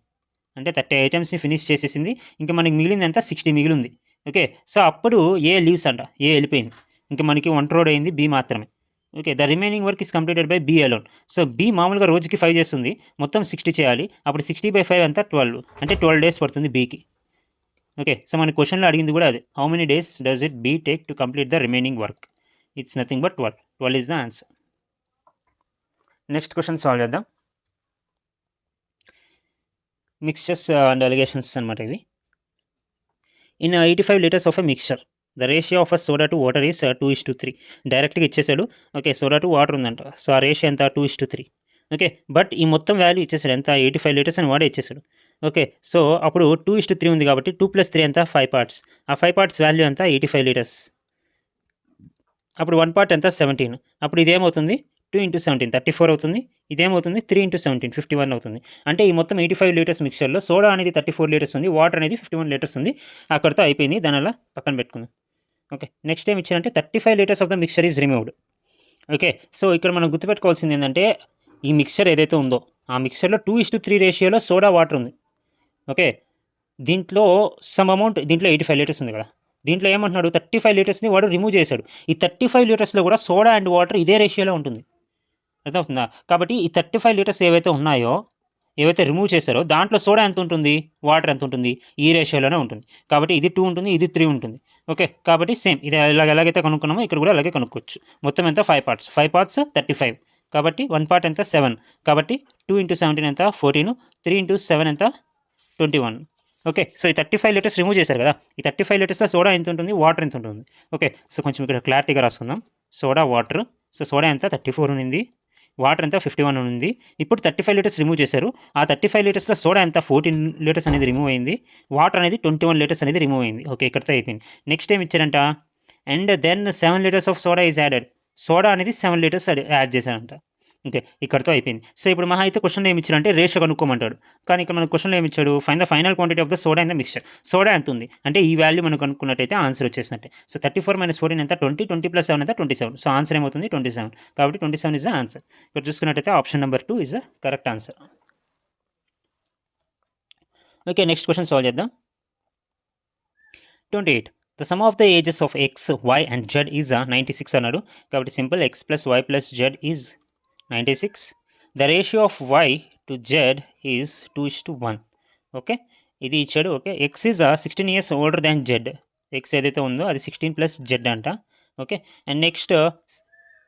అంటే 30 ఐటమ్స్ని ఫినిష్ చేసేసింది. ఇంకా మనకి మిగిలింది ఎంత 60 మిగిలింది. ఓకే, సో అప్పుడు ఏ లీవ్స్ అంట, ఏ వెళ్ళిపోయింది. ఇంకా మనకి 1 రోడ్ అయింది, బి మాత్రమే. Okay, the remaining work is completed by B alone. So B మామూలుగా రోజుకి 5 చేస్తుంది, మొత్తం 60 చేయాలి. అప్పుడు 60/5 అంతా 12, అంటే 12 డేస్ పడుతుంది బీకి. ఓకే, సో మన క్వశ్చన్లో అడిగింది కూడా అదే. How many days does it be take to complete the remaining work? It's nothing but 12. 12 is the answer. Next question solve చేద్దాం. మిక్స్చర్స్ అండ్ అలిగేషన్స్ అనమాట ఇవి. In 85 liters of a mixture the ratio of a soda to water is 2:3. డైరెక్ట్గా ఇచ్చేసాడు. Okay, soda to water ఉందంట. So ఆ ratio ఎంత 2:3. Okay, but ఈ మొత్తం వాల్యూ ఇచ్చేసాడు ఎంత 85 liters అని వాడే ఇచ్చేసాడు. ఓకే, సో అప్పుడు 2:3 ఉంది కాబట్టి 2 + 3 ఎంత 5 parts. ఆ 5 parts వాల్యూ ఎంత 85 liters. అప్పుడు 1 part ఎంత 17. అప్పుడు ఇదేమవుతుంది 2 × 17 34 అవుతుంది. ఇదేమవుతుంది 3 × 17 51 అవుతుంది. అంటే ఈ మొత్తం 85 liters మిక్చర్లో సోడా అనేది 34 liters ఉంది, వాటర్ అనేది 51 liters ఉంది. అక్కడితో అయిపోయింది. దాని అలా పక్కన పెట్టుకుందాం. ఓకే, నెక్స్ట్ ఏం ఇచ్చారంటే 35 liters of the mixture is removed. Okay, so ఇక్కడ మనం గుర్తుపెట్టుకోవాల్సింది ఏంటంటే ఈ మిక్చర్ ఏదైతే ఉందో ఆ మిక్చర్లో 2:3 రేషియోలో సోడా వాటర్ ఉంది. ఓకే, దీంట్లో సమ్ అమౌంట్, దీంట్లో 85 liters ఉంది కదా, దీంట్లో ఏమంటున్నాడు 35 లీటర్స్ని వాడు రిమూవ్ చేశాడు. ఈ 35 లీటర్స్లో కూడా సోడా అండ్ వాటర్ ఇదే రేషియోలో ఉంటుంది. అర్థమవుతుందా? కాబట్టి ఈ 35 లీటర్స్ ఏవైతే ఉన్నాయో, ఏవైతే రిమూవ్ చేశారో దాంట్లో సోడా ఎంత ఉంటుంది, వాటర్ ఎంత ఉంటుంది, ఈ రేషియోలోనే ఉంటుంది. కాబట్టి ఇది 2 ఉంటుంది, ఇది 3 ఉంటుంది. ఓకే, కాబట్టి సేమ్ ఇది ఎలాగైతే కనుక్కున్నామో ఇక్కడ కూడా అలాగే కనుక్కోవచ్చు. మొత్తం ఎంత 5 parts. 5 parts 35. కాబట్టి 1 part ఎంత 7. కాబట్టి 2 × 17 ఎంత 14. 3 × 7 ఎంత 21. ఓకే, సో ఈ 35 లీటర్స్ రిమూవ్ చేశారు కదా. ఈ 35 లీటర్స్లో సోడా ఎంత ఉంటుంది, వాటర్ ఎంత ఉంటుంది. ఓకే, సో కొంచెం ఇక్కడ క్లారిటీగా రాసుకుందాం. సోడా వాటర్, సో సోడా ఎంత 34 ఉంది, వాటర్ ఎంత 51 ఉంది. ఇప్పుడు 35 లీటర్స్ రిమూవ్ చేశారు. ఆ 35 లీటర్స్లో సోడా ఎంత 14 లీటర్స్ అనేది రిమూవ్ అయింది, వాటర్ అనేది 21 లీటర్స్ అనేది రిమూవ్ అయింది. ఓకే, ఇక్కడితో అయిపోయింది. నెక్స్ట్ ఏం ఇచ్చారంట, and then 7 liters of soda is added. Soda అనేది 7 liters యాడ్ చేశారంట. ఓకే, ఇక్కడితో అయిపోయింది. సో ఇప్పుడు మహా అయితే క్వశ్చన్లో ఏమి ఇచ్చారంటే రేషియో కనుక్కోమంటాడు. కానీ ఇక్కడ మన క్వశ్చన్లో ఏమి ఇచ్చాడు, find the final quantity of the soda in the mixture. Soda ఎంత ఉంది అంటే ఈ వాల్యూ మనం కనుక్కున్నట్టయితే ఆన్సర్ వచ్చేసినట్టే. సో 34 - 14 ఎంత 20. 20 + 7 ఎంత 27. సో ఆన్సర్ ఏమవుతుంది 27. కాబట్టి 27 ఇస్ ద ఆన్సర్. ఇక్కడ చూసుకున్నట్టయితే option number 2 is the correct answer. Okay, next question solve చేద్దాం. 28. The sum of the ages of x, y and z is 96 అన్నాడు. కాబట్టి simple x + y + z is 96. The ratio of y to z is 2:1. Okay, ఇది ఇచ్చాడు. Okay, x is 16 years older than z. x ఏదైతే ఉందో అది 16 + z అంట. Okay, and next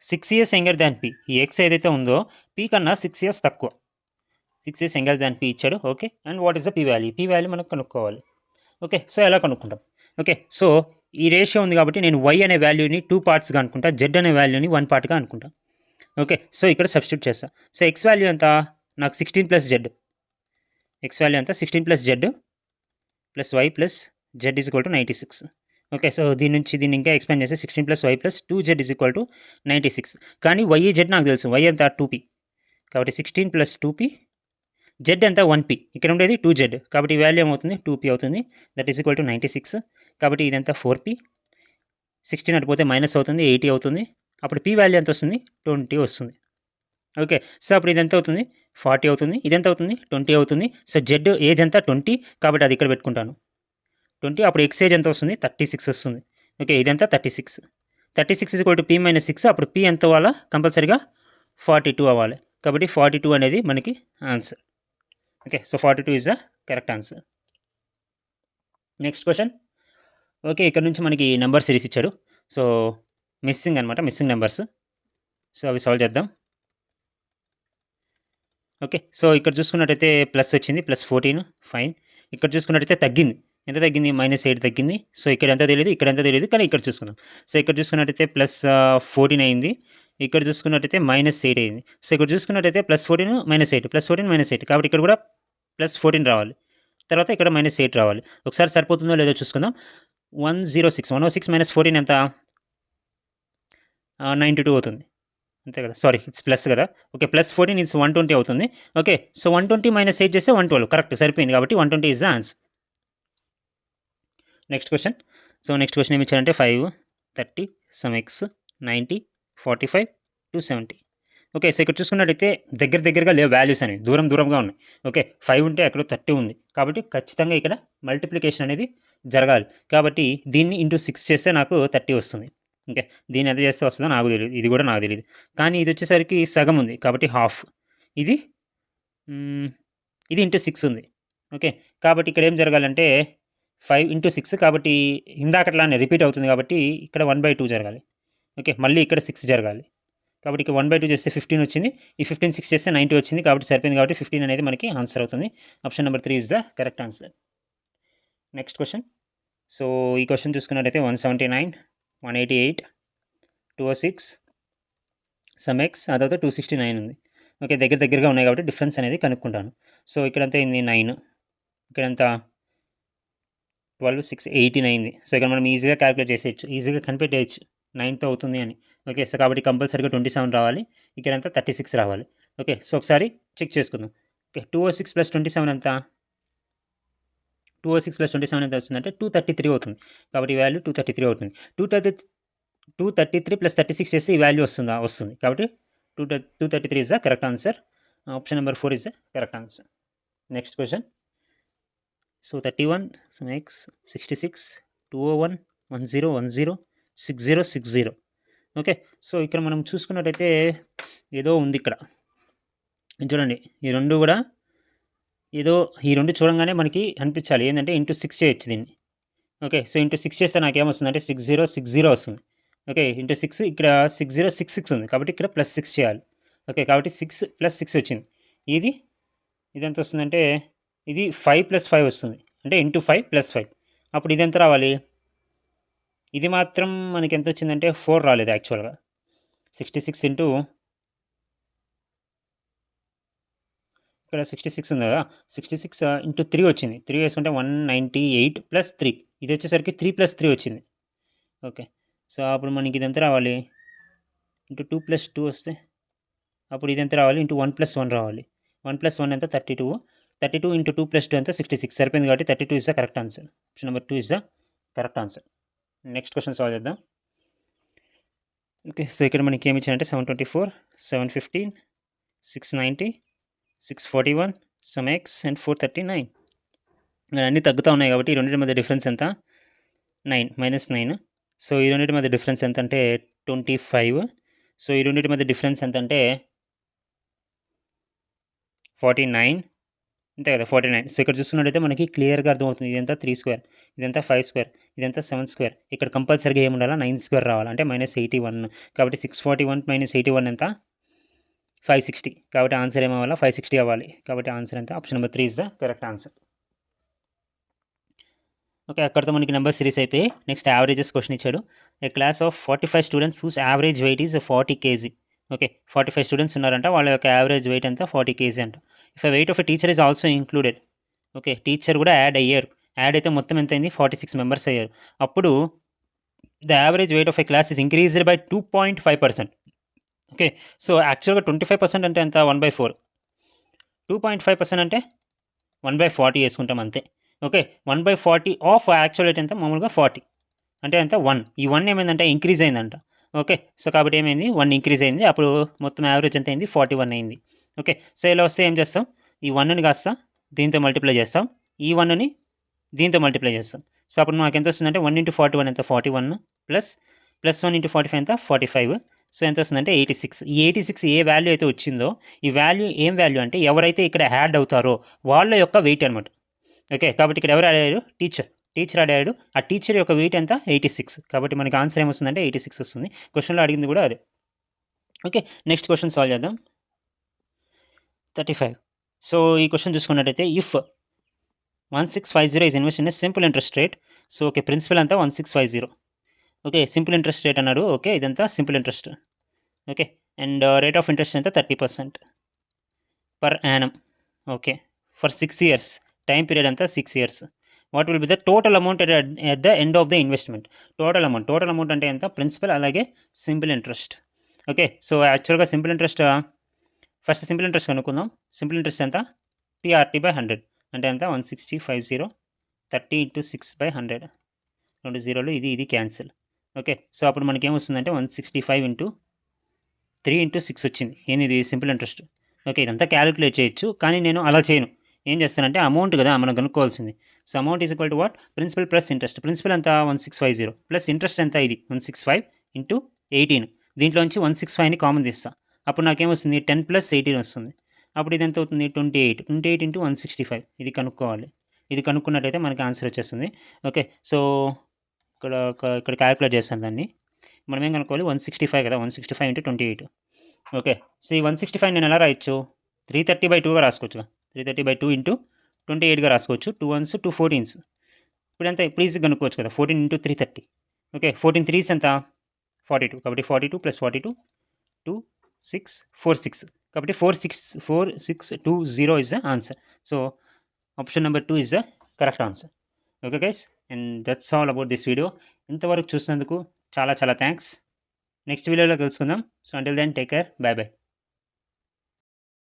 6 years younger than p. ఈ x ఏదైతే ఉందో p కన్నా 6 years తక్కువ. 6 years యంగర్ దాన్ p ఇచ్చాడు. Okay, and what is the p value? p value మనకు కనుక్కోవాలి. ఓకే, సో ఎలా కనుక్కుంటాం? ఓకే, సో ఈ రేషియో ఉంది కాబట్టి నేను y అనే వాల్యూని 2 partsగా అనుకుంటా, z అనే వాల్యూని 1 partగా అనుకుంటా. ఓకే, సో ఇక్కడ సబ్స్టిట్యూట్ చేస్తా. సో x వాల్యూ ఎంత నాకు 16 + z. x వాల్యూ ఎంత 16 + z + y + z is equal to 96. Okay, so దీని నుంచి దీన్ని ఇంకా ఎక్స్పాండ్ చేస్తే 16 + y + 2z is equal to 96. కానీ y z నాకు తెలుసు, y ఎంత 2p. కాబట్టి 16 + 2p, z ఎంత 1p. ఇక్కడ ఉండేది 2z కాబట్టి ఈ వాల్యూ ఏమవుతుంది 2p అవుతుంది. That is equal to 96. కాబట్టి ఇదంతా 4p. 16 అటుపోతే మైనస్ అవుతుంది, 80 అవుతుంది. అప్పుడు p వాల్యూ ఎంత వస్తుంది 20 వస్తుంది. ఓకే. సో, అప్పుడు ఇదెంత అవుతుంది? 40 అవుతుంది. ఇదెంత అవుతుంది? 20 అవుతుంది. సో, జెడ్ ఏజ్ ఎంత? 20 కాబట్టి అది ఇక్కడ పెట్టుకుంటాను. 20 అప్పుడు ఎక్స్ ఏజ్ ఎంత వస్తుంది? 36 వస్తుంది. ఓకే. ఇదెంత? 36. 36 p - 6 అప్పుడు p ఎంత అవ్వాలా? కంపల్సరీగా 42 అవ్వాలి. కాబట్టి 42 అనేది మనకి answer. Okay. So, 42 is the correct answer. Next question. Okay. ఇక్కడ నుంచి మనకి నంబర్ సిరీస్ ఇచ్చాడు. సో, మిస్సింగ్ అనమాట. Missing numbers. సో, అవి సాల్వ్ చేద్దాం. ఓకే. సో, ఇక్కడ చూసుకున్నట్టయితే ప్లస్ వచ్చింది. +14 ఫైన్. ఇక్కడ చూసుకున్నట్టయితే తగ్గింది. ఎంత తగ్గింది? -8 తగ్గింది. సో, ఇక్కడ ఎంత తెలీదు, ఇక్కడ ఎంత తెలీదు. కానీ ఇక్కడ చూసుకుందాం. సో, ఇక్కడ చూసుకున్నట్టయితే +14 అయింది. ఇక్కడ చూసుకున్నట్టయితే -8 అయింది. సో, ఇక్కడ చూసుకున్నట్టయితే +14 -8 +14 -8 కాబట్టి ఇక్కడ కూడా +14 రావాలి. తర్వాత ఇక్కడ -8 రావాలి. ఒకసారి సరిపోతుందో లేదో చూసుకుందాం. 106 -14 ఎంత? 92 అవుతుంది. అంతే కదా, సారీ ఇట్స్ ప్లస్ కదా. ఓకే. +14 ఇట్స్ 120 అవుతుంది. ఓకే. సో, 120 - 8 చేస్తే 112 కరెక్ట్ సరిపోయింది. కాబట్టి 120 is the answer. Next question. So, next question ఏమి ఇచ్చారంటే 5, 30, సమ్ ఎక్స్, 90, 45, 270. ఓకే. సో, ఇక్కడ చూసుకున్నట్టయితే దగ్గరగా లేవు వాల్యూస్ అనేవి, దూరంగా ఉన్నాయి. ఓకే. 5 ఉంటే అక్కడ 30 ఉంది. కాబట్టి ఖచ్చితంగా ఇక్కడ మల్టిప్లికేషన్ అనేది జరగాలి. కాబట్టి దీన్ని ఇంటూ 6 చేస్తే నాకు 30 వస్తుంది. ఓకే. దీన్ని ఎంత చేస్తే వస్తుందో నాకు తెలియదు. ఇది కూడా నాకు తెలియదు. కానీ ఇది వచ్చేసరికి సగం ఉంది కాబట్టి హాఫ్. ఇది ఇది ఇంటూ 6 ఉంది. ఓకే. కాబట్టి ఇక్కడ ఏం జరగాలంటే 5 × 6 కాబట్టి ఇందాకట్లానే రిపీట్ అవుతుంది కాబట్టి ఇక్కడ 1/2 జరగాలి. ఓకే. మళ్ళీ ఇక్కడ 6 జరగాలి. కాబట్టి ఇక్కడ 1/2 చేస్తే 15 వచ్చింది. ఈ 15 6 చేస్తే 90 వచ్చింది. కాబట్టి సరిపోయింది. కాబట్టి 15 అనేది మనకి ఆన్సర్ అవుతుంది. Option number 3 is the correct answer. Next question. So, ఈ క్వశ్చన్ చూసుకున్నట్టయితే 179, 188, 206, సమ్ ఎక్స్, ఆ తర్వాత 269 ఉంది. ఓకే. దగ్గరగా ఉన్నాయి కాబట్టి డిఫరెన్స్ అనేది కనుక్కుంటాను. సో, ఇక్కడంతా అయింది 9, ఇక్కడంతా 12, 6, 18 అయింది. సో, ఇక్కడ మనం ఈజీగా క్యాలిక్యులేట్ చేసేయచ్చు, ఈజీగా కనిపెట్టేయచ్చు 9తో అవుతుంది అని. ఓకే. సో, కాబట్టి కంపల్సరీగా 27 రావాలి. ఇక్కడంతా 36 రావాలి. ఓకే. సో, ఒకసారి చెక్ చేసుకుందాం. ఓకే. 206 + 27 ఎంత? 206 + 27 ఎంత వస్తుందంటే 233 అవుతుంది. కాబట్టి ఈ వాల్యూ 233 అవుతుంది. 233 + 36 చేస్తే ఈ వాల్యూ వస్తుంది. కాబట్టి 233 is the correct answer. Option number 4 is the correct answer. Next question. So, 31, some X, 66, 201, 1010, 6060. Okay. So, ఇక్కడ మనం చూసుకున్నట్టయితే ఏదో ఉంది ఇక్కడ. చూడండి ఈ రెండు కూడా ఏదో, ఈ రెండు చూడంగానే మనకి అనిపించాలి ఏంటంటే ఇంటూ 6 చేయొచ్చు దీన్ని. ఓకే. సో, ఇంటూ 6 చేస్తే నాకేమొస్తుందంటే 6060 వస్తుంది. ఓకే. ఇంటూ 6 ఇక్కడ 6066 ఉంది. కాబట్టి ఇక్కడ +6 చేయాలి. ఓకే. కాబట్టి 6 + 6 వచ్చింది. ఇదెంత వస్తుందంటే ఇది 5 + 5 వస్తుంది. అంటే ఇంటూ 5 + 5. అప్పుడు ఇదెంత రావాలి? ఇది మాత్రం మనకి ఎంత వచ్చిందంటే 4 రాలేదు యాక్చువల్గా. 66 ఇంటూ ఇక్కడ 66 ఉంది కదా, 66 ఇంటూ 3 వచ్చింది. 3 వేసుకుంటే 198 + 3. ఇది వచ్చేసరికి 3 + 3 వచ్చింది. ఓకే. సో, అప్పుడు మనకి ఇది ఎంత రావాలి? ఇంటూ 2 + 2 వస్తే అప్పుడు ఇది ఎంత రావాలి? ఇంటూ 1 + 1 రావాలి. 1 + 1 ఎంత? 32. 32 ఇంటూ 2 + 2 ఎంత? 66 సరిపోయింది. కాబట్టి 32 is the correct answer. Option number 2 is the correct answer. Next question solve చేద్దాం. ఓకే. సో, ఇక్కడ మనకి ఏమి ఇచ్చారంటే 724, 715, 690, 641, సమ్ ఎక్స్ అండ్ 439. అన్నీ తగ్గుతూ ఉన్నాయి కాబట్టి ఈ రెండింటి మధ్య డిఫరెన్స్ ఎంత? 9 -9. సో, ఈ రెండింటి మధ్య డిఫరెన్స్ ఎంత అంటే 25. సో, ఈ రెండింటి మధ్య డిఫరెన్స్ ఎంత అంటే 49. అంతే కదా, 49. సో, ఇక్కడ చూసుకున్నట్టయితే మనకి క్లియర్గా అర్థమవుతుంది. ఇదంతా 3², ఇదంతా 5², ఇదంతా 7². ఇక్కడ కంపల్సరీగా ఏమి ఉండాలా? 9² రావాలి. అంటే -81. కాబట్టి 641 - 81 ఎంత? 560. కాబట్టి ఆన్సర్ ఏమవ్వాలి? 560 అవ్వాలి. కాబట్టి ఆన్సర్ ఎంత? Option number 3 is the correct answer. Okay. అక్కడితో మనకి నెంబర్ సిరీస్ అయిపోయి నెక్స్ట్ యావరేజెస్ క్వశ్చన్ ఇచ్చాడు. A class of 45 students whose average weight is 40 kg. Okay. 45 students ఉన్నారంట, వాళ్ళ యొక్క యావరేజ్ వెయిట్ ఎంత? 40 kg అంట. If the weight of a teacher is also included. Okay. Teacher కూడా యాడ్ అయ్యారు. Add అయితే మొత్తం ఎంత అయింది? 46 మెంబర్స్ అయ్యారు. అప్పుడు the average wait of a class is increased by 2.5%. Okay. So, యాక్చువల్గా 25% అంటే ఎంత? 1/4. 2.5% అంటే 1/40 వేసుకుంటాం అంతే. ఓకే. 1/40 ఆఫ్ యాక్చువల్ వెయిట్ ఎంత? మామూలుగా 40 అంటే ఎంత? 1. ఈ 1 ఏమైందంటే ఇంక్రీజ్ అయిందంట. ఓకే. సో కాబట్టి ఏమైంది 1 ఇంక్రీజ్ అయింది. అప్పుడు మొత్తం యావరేజ్ ఎంత అయింది 41 అయింది. ఓకే. సో ఇలా వస్తే ఏం చేస్తాం, ఈ 1ని కాస్త దీంతో మల్టిప్లై చేస్తాం, ఈ 1ని దీంతో మల్టిప్లై చేస్తాం. సో అప్పుడు మనకు ఎంత వస్తుందంటే 1 × 41 ఎంత 41 ప్లస్ 1 × 45 ఎంత 45. సో ఎంత వస్తుందంటే 86. ఈ 86 ఏ వాల్యూ అయితే వచ్చిందో ఈ వాల్యూ ఏం వాల్యూ అంటే ఎవరైతే ఇక్కడ యాడ్ అవుతారో వాళ్ళ యొక్క వెయిట్ అనమాట. ఓకే. కాబట్టి ఇక్కడ ఎవరు యాడ్ అయ్యారు, టీచర్ యాడ్ అయ్యాడు. ఆ టీచర్ యొక్క వెయిట్ ఎంత 86. కాబట్టి మనకి ఆన్సర్ ఏమొస్తుందంటే 86 వస్తుంది. క్వశ్చన్లో అడిగింది కూడా అదే. ఓకే. నెక్స్ట్ క్వశ్చన్ సాల్వ్ చేద్దాం. 35. సో ఈ క్వశ్చన్ చూసుకున్నట్టయితే if 1650 is invest in simple interest rate. So okay, principal అంతా 1650. ఓకే, సింపుల్ ఇంట్రెస్ట్ రేట్ అన్నాడు. ఓకే, ఇదంతా simple interest. Okay, and rate of interest ఎంత 30% per annum. Okay, for 6 years, time period అంతా 6 years. What will be the total amount at the end of the investment. Total amount అంటే ఎంత, principal అలాగే simple interest. Okay, so యాక్చువల్గా simple interest first simple interest కనుక్కుందాం. Simple interest ఎంత, PRT/100 అంటే ఎంత 1650, 30 × 6/100, 2 జీరోలు, ఇది క్యాన్సిల్. ఓకే, సో అప్పుడు మనకి ఏమొస్తుందంటే 165 × 3 × 6 వచ్చింది. ఏంది ఇది సింపుల్ ఇంట్రెస్ట్. ఓకే, ఇదంతా క్యాలిక్యులేట్ చేయొచ్చు, కానీ నేను అలా చేయను. ఏం చేస్తానంటే అమౌంట్ కదా మనం కనుక్కోవాల్సింది. So amount is equal to what, principal plus interest. Principal ఎంత 1650 ప్లస్ ఇంట్రెస్ట్ ఎంత ఇది 165 × 18. దీంట్లోంచి 165ని కామన్ తీస్తా. అప్పుడు నాకేమొస్తుంది 10 + 18 వస్తుంది. అప్పుడు ఇది ఎంత అవుతుంది 28 × 165. ఇది కనుక్కోవాలి. ఇది కనుక్కున్నట్టయితే మనకి ఆన్సర్ వచ్చేస్తుంది. ఓకే, సో ఇక్కడ క్యాలిక్యులేట్ చేస్తాను దాన్ని. మనం ఏం కనుక్కోవాలి 165 కదా, 165 × 28. ఓకే, సో ఈ 165 నేను ఎలా రాయొచ్చు, 330/2గా రాసుకోవచ్చుగా. 330/2 × 28గా రాసుకోవచ్చు. 2 1s 2 14s. ఇప్పుడు ఈజీగా కనుక్కోవచ్చు కదా, 14 × 330. ఓకే, 14 3s ఎంత 42. కాబట్టి 42 + 42 2 6 4 6. కాబట్టి 4620 is the answer. So option number 2 is the correct answer. Okay guys, and that's all about this video. ఇంతవరకు చూసినందుకు చాలా థ్యాంక్స్. నెక్స్ట్ వీడియోలో కలుసుకుందాం. So until then take care, bye by.